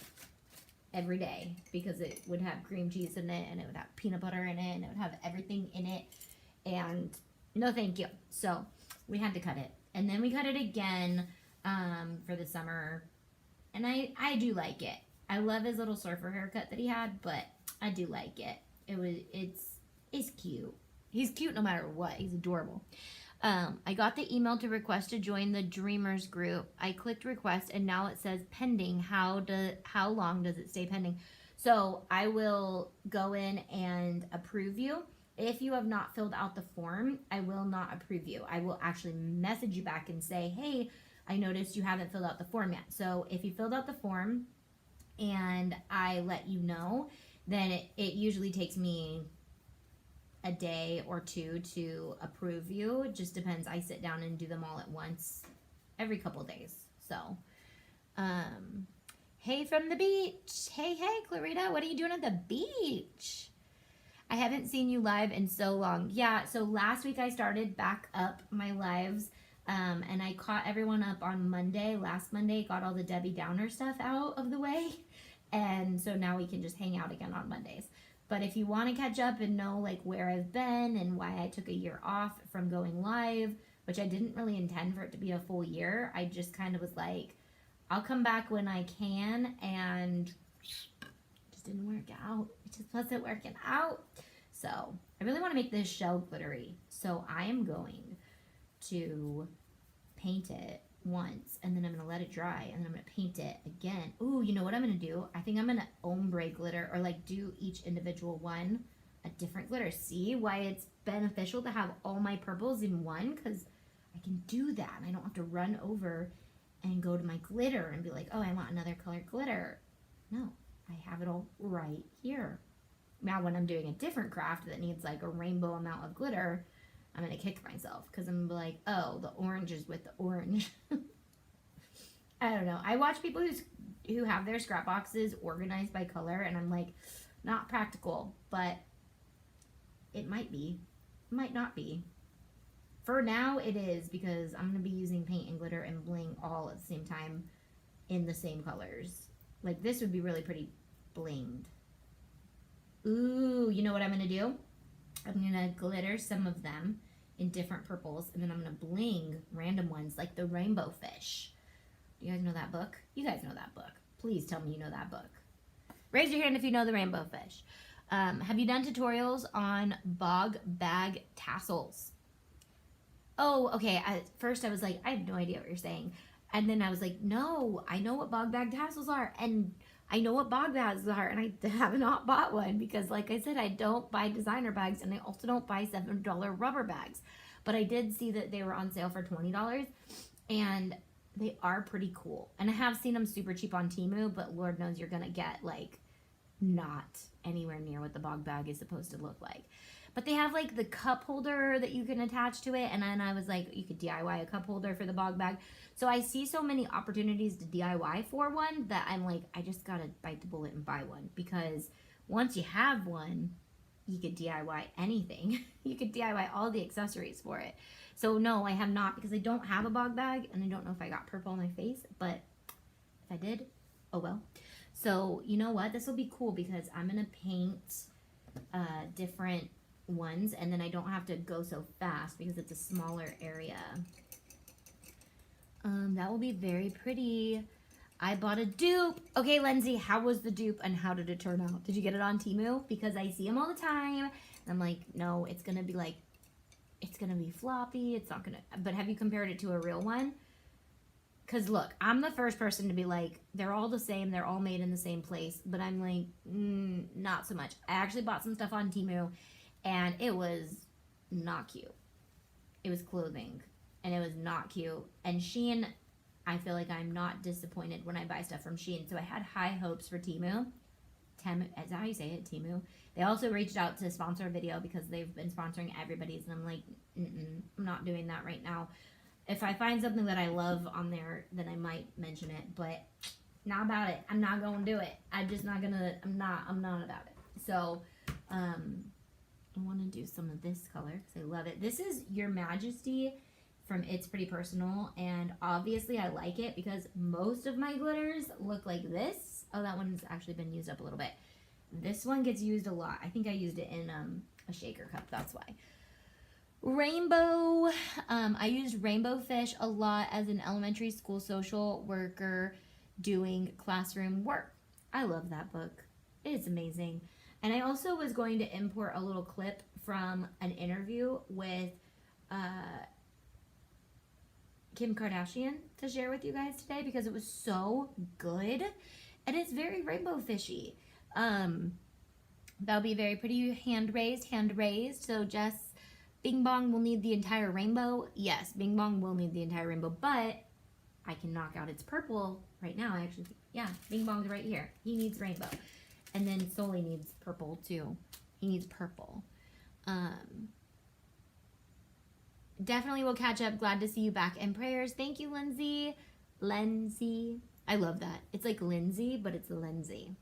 every day, because it would have cream cheese in it, and it would have peanut butter in it, and it would have everything in it, and no thank you. So we had to cut it, and then we cut it again for the summer, and I do like it. I love his little surfer haircut that he had, but I do like it. It's cute. He's cute no matter what. He's adorable. I got the email to request to join the Dreamers group. I clicked request, and now it says pending. How long does it stay pending? So I will go in and approve you. If you have not filled out the form, I will not approve you. I will actually message you back and say, hey, I noticed you haven't filled out the form yet. So if you filled out the form and I let you know, then it usually takes me a day or 2 to approve you. It just depends. I sit down and do them all at once every couple days. So, hey from the beach. Hey, Clarita, what are you doing at the beach? I haven't seen you live in so long. Yeah, so last week I started back up my lives, and I caught everyone up on Monday. Last Monday, got all the Debbie Downer stuff out of the way, and so now we can just hang out again on Mondays. But if you want to catch up and know like where I've been and why I took a year off from going live, which I didn't really intend for it to be a full year, I just kind of was like, I'll come back when I can, and just didn't work out. It just wasn't working out. So I really want to make this shell glittery. So I am going to paint it once, and then I'm going to let it dry, and then I'm going to paint it again. Ooh, you know what I'm going to do? I think I'm going to ombre glitter, or like do each individual one a different glitter. See why it's beneficial to have all my purples in one? Because I can do that, and I don't have to run over and go to my glitter and be like, oh, I want another color glitter. No, I have it all right here. Now when I'm doing a different craft that needs like a rainbow amount of glitter, I'm going to kick myself because I'm gonna be like, oh, the orange is with the orange. I don't know. I watch people who have their scrap boxes organized by color, and I'm like, not practical, but it might be. It might not be. For now, it is, because I'm going to be using paint and glitter and bling all at the same time in the same colors. Like, this would be really pretty blinged. Ooh, you know what I'm going to do? I'm going to glitter some of them in different purples, and then I'm going to bling random ones like the rainbow fish. Do you guys know that book? You guys know that book. Please tell me you know that book. Raise your hand if you know the rainbow fish. Have you done tutorials on bog bag tassels? Oh, okay. At first I was like, I have no idea what you're saying. And then I was like, no, I know what bog bag tassels are. And I know what bog bags are. And I have not bought one because, like I said, I don't buy designer bags. And I also don't buy $7 rubber bags. But I did see that they were on sale for $20. And they are pretty cool. And I have seen them super cheap on Temu. But Lord knows you're going to get, like, not anywhere near what the bog bag is supposed to look like. But they have like the cup holder that you can attach to it. And then I was like, you could DIY a cup holder for the bog bag. So I see so many opportunities to DIY for one that I'm like, I just got to bite the bullet and buy one. Because once you have one, you could DIY anything. You could DIY all the accessories for it. So no, I have not, because I don't have a bog bag. And I don't know if I got purple on my face. But if I did, oh well. So you know what? This will be cool because I'm going to paint different ones, and then I don't have to go so fast because it's a smaller area. That will be very pretty. I bought a dupe. Okay, Lindsay, how was the dupe and how did it turn out? Did you get it on Temu? Because I see them all the time. And I'm like, no, it's going to be like, it's going to be floppy. It's not going to, but have you compared it to a real one? Because look, I'm the first person to be like, they're all the same. They're all made in the same place. But I'm like, not so much. I actually bought some stuff on Temu. And it was not cute. It was clothing. And it was not cute. And Shein, I feel like I'm not disappointed when I buy stuff from Shein. So I had high hopes for Temu. Temu, is that how you say it? Temu. They also reached out to sponsor a video because they've been sponsoring everybody's. And I'm like, I'm not doing that right now. If I find something that I love on there, then I might mention it. But not about it. I'm not going to do it. I'm just not going to, I'm not about it. So, I want to do some of this color because I love it. This is Your Majesty from It's Pretty Personal, and obviously I like it because most of my glitters look like this. Oh, that one's actually been used up a little bit. This one gets used a lot. I think I used it in a shaker cup, that's why. Rainbow, I used Rainbow Fish a lot as an elementary school social worker doing classroom work. I love that book. It's amazing. And I also was going to import a little clip from an interview with Kim Kardashian to share with you guys today because it was so good. And it's very rainbow fishy. That'll be very pretty. Hand raised. So Jess, Bing Bong will need the entire rainbow. Yes, Bing Bong will need the entire rainbow, but I can knock out its purple right now. Actually, yeah, Bing Bong's right here. He needs rainbow. And then Soli needs purple too. He needs purple. Definitely will catch up. Glad to see you back. And prayers. Thank you, Lindsay. Lindsay. I love that. It's like Lindsay, but it's Lindsay.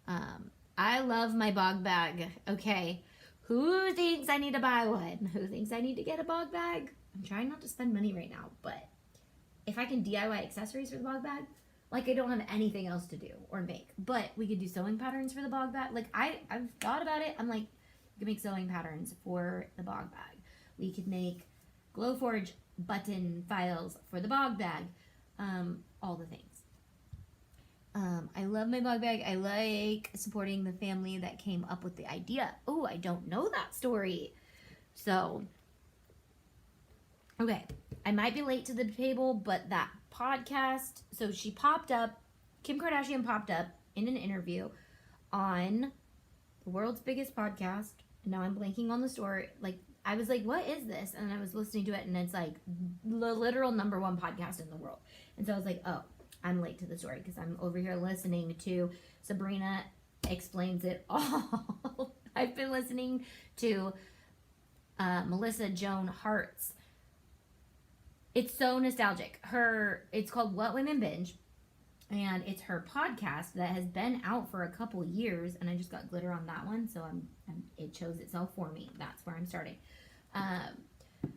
I love my bog bag. Okay. Who thinks I need to buy one? Who thinks I need to get a bog bag? I'm trying not to spend money right now, but if I can DIY accessories for the bog bag, like I don't have anything else to do or make, but we could do sewing patterns for the bog bag. Like I've thought about it. I'm like, we could make sewing patterns for the bog bag. We could make Glowforge button files for the bog bag. All the things. I love my bog bag. I like supporting the family that came up with the idea. Oh, I don't know that story. So, okay. I might be late to the table, but that podcast, so she popped up, Kim Kardashian popped up in an interview on the world's biggest podcast. And now I'm blanking on the story. Like, I was like, what is this? And I was listening to it, and it's like the literal #1 podcast in the world. And so I was like, oh, I'm late to the story because I'm over here listening to Sabrina Explains It All. I've been listening to Melissa Joan Hart's. It's so nostalgic. It's called What Women Binge, and it's her podcast that has been out for a couple years, and I just got glitter on that one, so it chose itself for me. That's where I'm starting.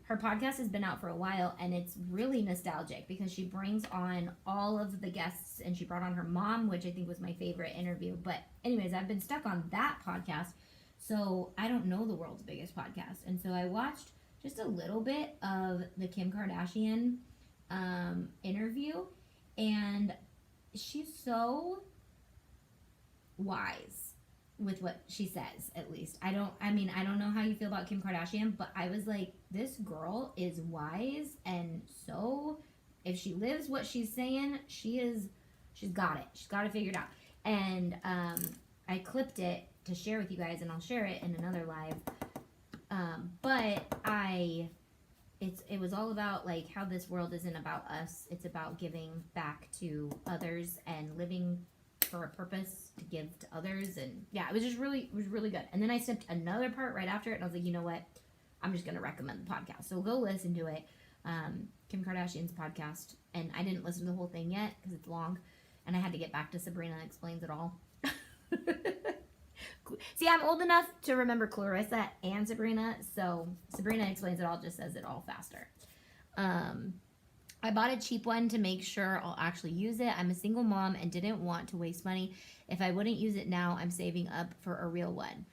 Her podcast has been out for a while, and it's really nostalgic because she brings on all of the guests, and she brought on her mom, which I think was my favorite interview. But anyways, I've been stuck on that podcast, so I don't know the world's biggest podcast. And so I watched just a little bit of the Kim Kardashian interview, and she's so wise with what she says, at least. I don't know how you feel about Kim Kardashian, but I was like, this girl is wise, and so if she lives what she's saying, she's got it. She's got it figured out. And I clipped it to share with you guys, and I'll share it in another live. But it was all about like how this world isn't about us. It's about giving back to others and living for a purpose to give to others. And yeah, it was really good. And then I snipped another part right after it, and I was like, you know what? I'm just going to recommend the podcast. So go listen to it. Kim Kardashian's podcast. And I didn't listen to the whole thing yet because it's long. And I had to get back to Sabrina Explains It All. See, I'm old enough to remember Clarissa and Sabrina. So Sabrina Explains It All just says it all faster. I bought a cheap one to make sure I'll actually use it. I'm a single mom and didn't want to waste money. If I wouldn't use it now, I'm saving up for a real one.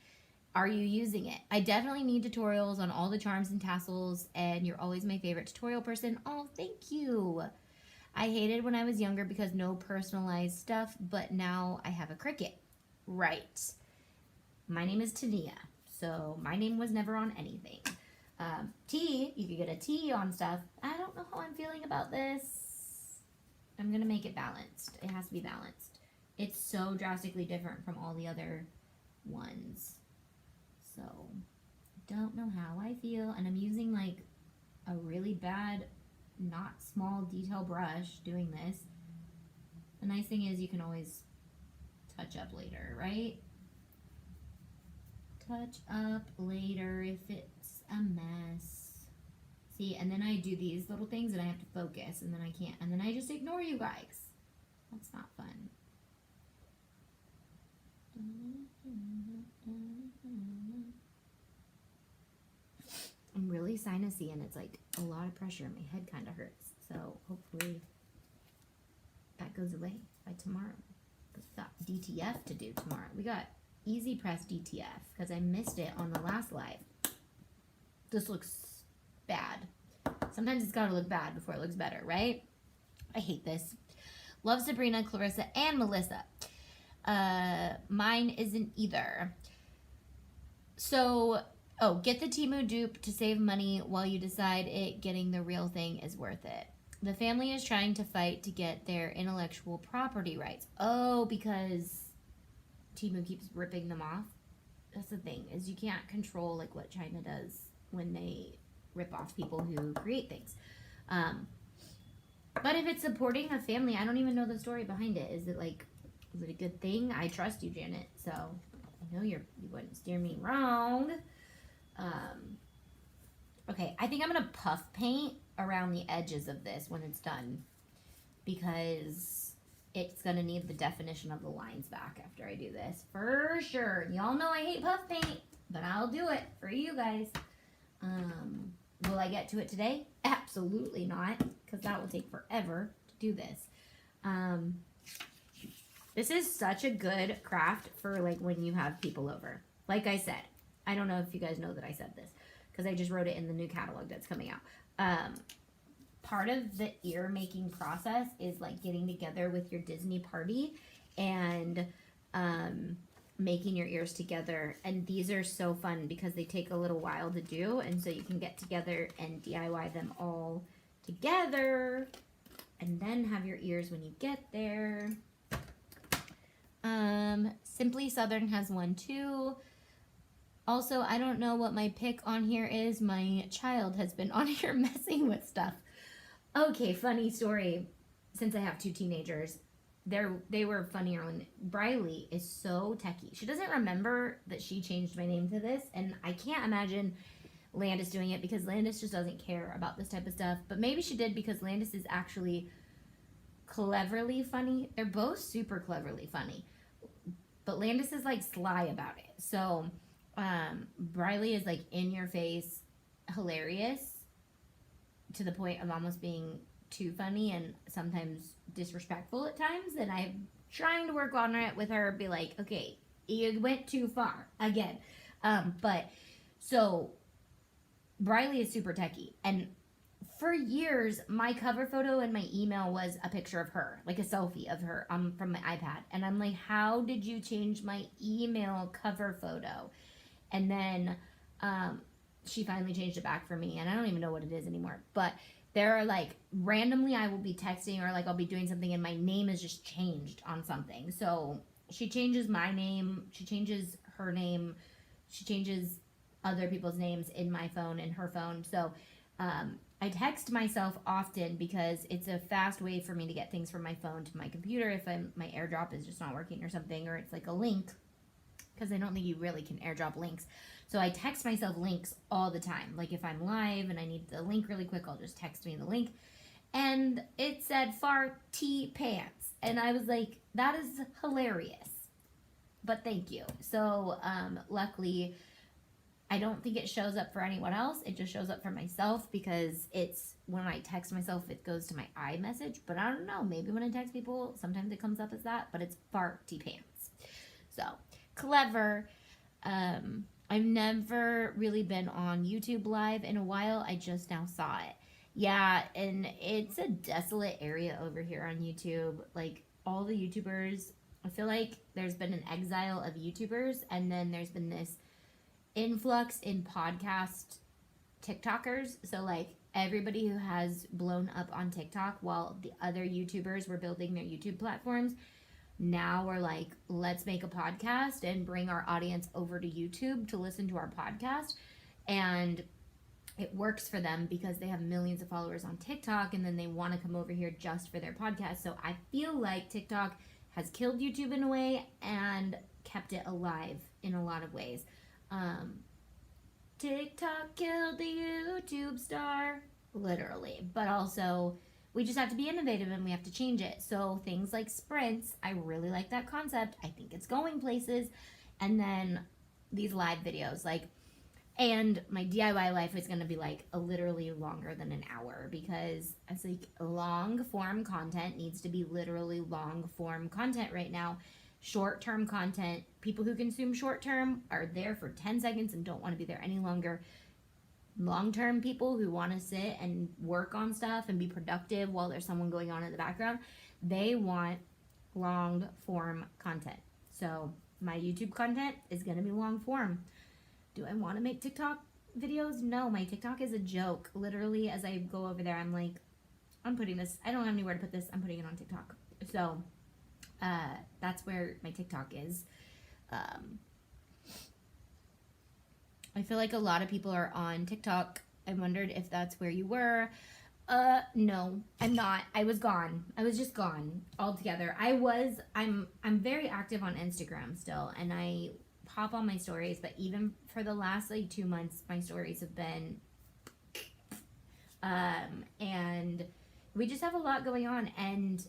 Are you using it? I definitely need tutorials on all the charms and tassels, and you're always my favorite tutorial person. Oh, thank you. I hated when I was younger because no personalized stuff, but now I have a Cricut. Right. My name is Tania, so my name was never on anything. T, you could get a T on stuff. I don't know how I'm feeling about this. I'm going to make it balanced. It has to be balanced. It's so drastically different from all the other ones. So, don't know how I feel. And I'm using like a really bad, not small detail brush doing this. The nice thing is you can always touch up later, right? Touch up later if it's a mess. See, and then I do these little things and I have to focus, and then I can't, and then I just ignore you guys. That's not fun. I'm really sinusy, and it's like a lot of pressure. My head kind of hurts, so hopefully that goes away by tomorrow. But we got DTF to do tomorrow. We got Easy Press DTF because I missed it on the last live. This looks bad. Sometimes it's gotta look bad before it looks better, right? I hate this. Love Sabrina, Clarissa, and Melissa. Mine isn't either. So, get the Temu dupe to save money while you decide getting the real thing is worth it. The family is trying to fight to get their intellectual property rights. Oh, because Temu keeps ripping them off. That's the thing, is you can't control like what China does when they rip off people who create things. But if it's supporting a family, I don't even know the story behind it. Is it a good thing? I trust you, Janet, so I know you wouldn't steer me wrong. Okay, I think I'm gonna puff paint around the edges of this when it's done, because it's gonna need the definition of the lines back after I do this for sure. Y'all know I hate puff paint. but I'll do it for you guys. Will I get to it today? Absolutely not, because that will take forever to do this. This is such a good craft for like when you have people over. Like I said, I don't know if you guys know that I said this, because I just wrote it in the new catalog that's coming out. Part of the ear making process is like getting together with your Disney party and making your ears together. And these are so fun because they take a little while to do, and so you can get together and DIY them all together and then have your ears when you get there. Simply Southern has one too. Also, I don't know what my pick on here is. My child has been on here messing with stuff. Okay, funny story. Since I have two teenagers, they were funnier when Briley is so techie. She doesn't remember that she changed my name to this, and I can't imagine Landis doing it because Landis just doesn't care about this type of stuff. But maybe she did because Landis is actually cleverly funny. They're both super cleverly funny, but Landis is like sly about it. So Briley is like in your face, hilarious to the point of almost being too funny and sometimes disrespectful at times. And I'm trying to work on it with her, be like, okay, you went too far again. But so Briley is super techie, and for years my cover photo in my email was a picture of her, like a selfie of her from my iPad. And I'm like, how did you change my email cover photo? And then she finally changed it back for me, and I don't even know what it is anymore. But there are like randomly I will be texting or like I'll be doing something and my name is just changed on something. So she changes my name, she changes her name, she changes other people's names in my phone and her phone. So I text myself often because it's a fast way for me to get things from my phone to my computer if my AirDrop is just not working or something, or it's like a link, because I don't think you really can AirDrop links. So I text myself links all the time. Like if I'm live and I need the link really quick, I'll just text me the link. And it said farty pants. And I was like, that is hilarious. But thank you. So luckily, I don't think it shows up for anyone else. It just shows up for myself because it's when I text myself, it goes to my iMessage. But I don't know. Maybe when I text people, sometimes it comes up as that. But it's farty pants. So clever. I've never really been on YouTube Live in a while. I just now saw it. Yeah, and it's a desolate area over here on YouTube. Like, all the YouTubers, I feel like there's been an exile of YouTubers, and then there's been this influx in podcast TikTokers. So, like, everybody who has blown up on TikTok while the other YouTubers were building their YouTube platforms, now we're like, let's make a podcast and bring our audience over to YouTube to listen to our podcast. And it works for them because they have millions of followers on TikTok, and then they want to come over here just for their podcast. So I feel like TikTok has killed YouTube in a way and kept it alive in a lot of ways. TikTok killed the YouTube star, literally. But also, we just have to be innovative and we have to change it. So things like sprints, I really like that concept. I think it's going places. And then these live videos, like, and my DIY life is going to be like literally longer than an hour, because it's like long form content needs to be literally long form content right now. Short term content, people who consume short term are there for 10 seconds and don't want to be there any longer. Long-term people who want to sit and work on stuff and be productive while there's someone going on in the background, they want long-form content. So my YouTube content is going to be long-form. Do I want to make TikTok videos? No, my TikTok is a joke. Literally, as I go over there, I'm like, I'm putting this, I don't have anywhere to put this, I'm putting it on TikTok. So that's where my TikTok is. I feel like a lot of people are on TikTok. I wondered if that's where you were. No, I'm not. I was gone. I was just gone altogether. I'm very active on Instagram still, and I pop on my stories, but even for the last like 2 months, my stories have been, and we just have a lot going on, and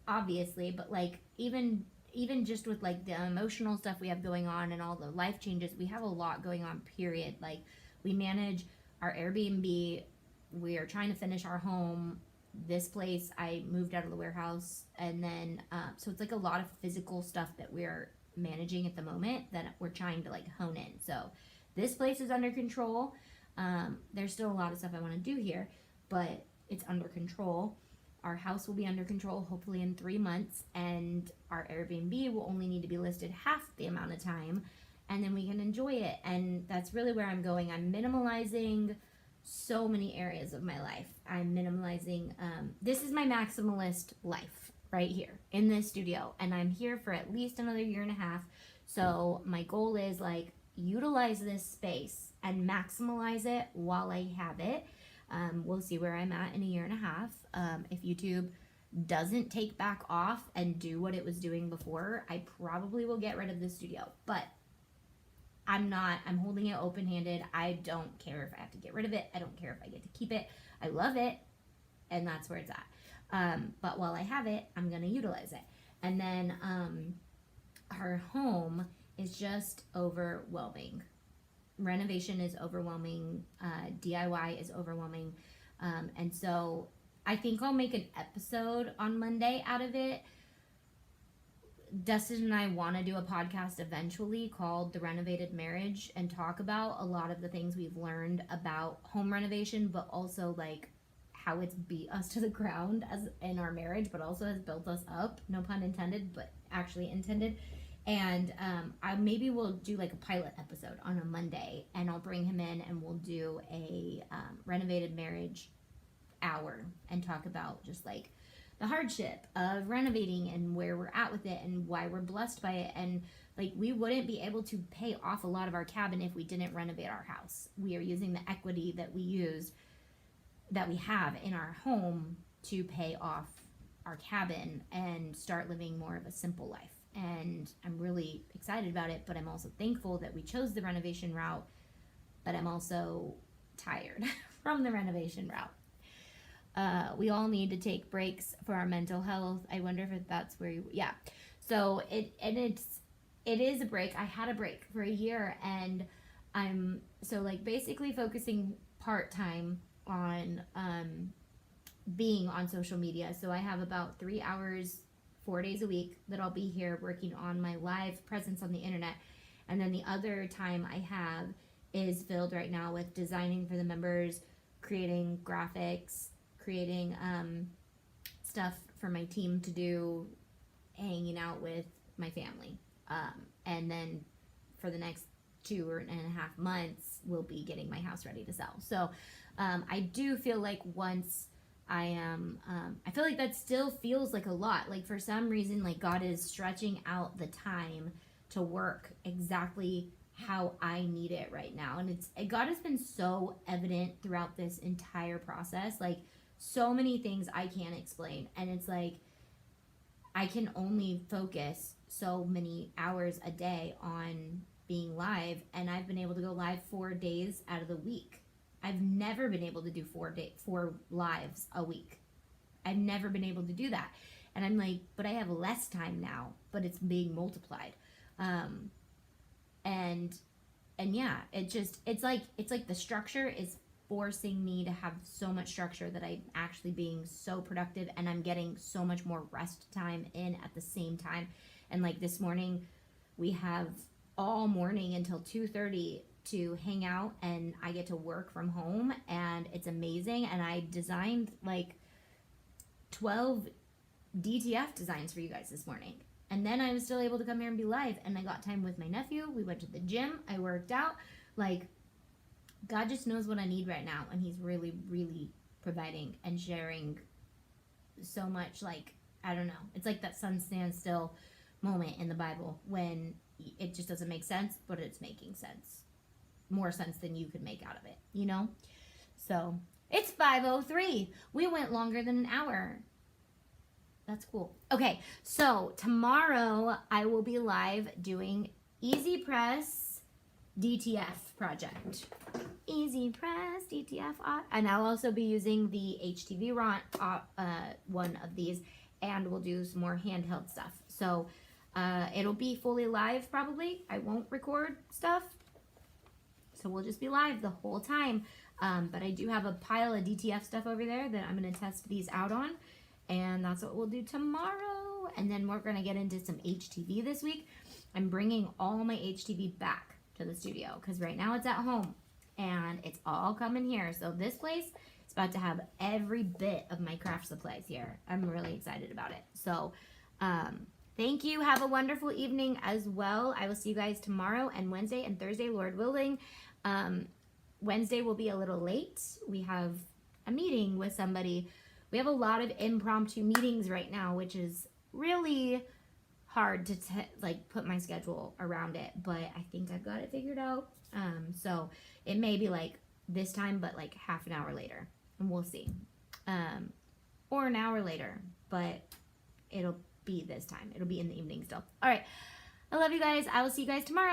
obviously, but like even even just with like the emotional stuff we have going on and all the life changes, we have a lot going on, period. Like, we manage our Airbnb, we are trying to finish our home. This place, I moved out of the warehouse, and then so it's like a lot of physical stuff that we're managing at the moment that we're trying to like hone in. So this place is under control. There's still a lot of stuff I want to do here, but it's under control. Our house will be under control hopefully in 3 months, and our Airbnb will only need to be listed half the amount of time, and then we can enjoy it. And that's really where I'm going. I'm minimalizing so many areas of my life. I'm minimalizing, this is my maximalist life right here in this studio, and I'm here for at least another 1.5 years. So my goal is like, utilize this space and maximize it while I have it. We'll see where I'm at in 1.5 years. If YouTube doesn't take back off and do what it was doing before, I probably will get rid of the studio, but I'm holding it open-handed. I don't care if I have to get rid of it. I don't care if I get to keep it. I love it, and that's where it's at. But while I have it, I'm going to utilize it. And then our home is just overwhelming. Renovation is overwhelming. DIY is overwhelming. And so I think I'll make an episode on Monday out of it. Dustin and I want to do a podcast eventually called The Renovated Marriage and talk about a lot of the things we've learned about home renovation, but also like how it's beat us to the ground as in our marriage, but also has built us up. No pun intended, but actually intended. And maybe we'll do like a pilot episode on a Monday, and I'll bring him in and we'll do a renovated marriage hour and talk about just like the hardship of renovating and where we're at with it and why we're blessed by it. And like, we wouldn't be able to pay off a lot of our cabin if we didn't renovate our house. We are using the equity that we have in our home to pay off our cabin and start living more of a simple life. And I'm really excited about it, but I'm also thankful that we chose the renovation route, but I'm also tired from the renovation route. We all need to take breaks for our mental health. I wonder if that's where yeah. So it is a break. I had a break for 1 year, and I'm so like basically focusing part-time on being on social media. So I have about 3 hours 4 days a week that I'll be here working on my live presence on the internet. And then the other time I have is filled right now with designing for the members, creating graphics, creating stuff for my team to do, hanging out with my family. And then for the next 2.5 months, we'll be getting my house ready to sell. So I do feel like once I feel like that still feels like a lot. Like, for some reason, like, God is stretching out the time to work exactly how I need it right now. And God has been so evident throughout this entire process. Like, so many things I can't explain. And it's like, I can only focus so many hours a day on being live. And I've been able to go live 4 days out of the week. I've never been able to do 4 lives a week. I've never been able to do that. And I'm like, but I have less time now, but it's being multiplied. And yeah, it's like the structure is forcing me to have so much structure that I'm actually being so productive, and I'm getting so much more rest time in at the same time. And like this morning, we have all morning until 2:30 to hang out, and I get to work from home, and it's amazing. And I designed like 12 DTF designs for you guys this morning, and then I was still able to come here and be live, and I got time with my nephew. We went to the gym, I worked out. Like, God just knows what I need right now, and he's really, really providing and sharing so much. Like, I don't know, it's like that sun stands still moment in the Bible when it just doesn't make sense, but it's making sense. More sense than you could make out of it, you know? So it's 5:03. We went longer than an hour. That's cool. Okay, so tomorrow I will be live doing Easy Press DTF project. Easy Press DTF, and I'll also be using the HTVront one of these, and we'll do some more handheld stuff. So It'll be fully live probably. I won't record stuff. So we'll just be live the whole time. But I do have a pile of DTF stuff over there that I'm going to test these out on. And that's what we'll do tomorrow. And then we're going to get into some HTV this week. I'm bringing all my HTV back to the studio because right now it's at home. And it's all coming here. So this place is about to have every bit of my craft supplies here. I'm really excited about it. So thank you. Have a wonderful evening as well. I will see you guys tomorrow and Wednesday and Thursday, Lord willing. Wednesday will be a little late. We have a meeting with somebody. We have a lot of impromptu meetings right now, which is really hard to like put my schedule around it, but I think I've got it figured out. So it may be like this time, but like half an hour later, and we'll see. Or an hour later, but it'll be this time. It'll be in the evening still. All right. I love you guys. I will see you guys tomorrow.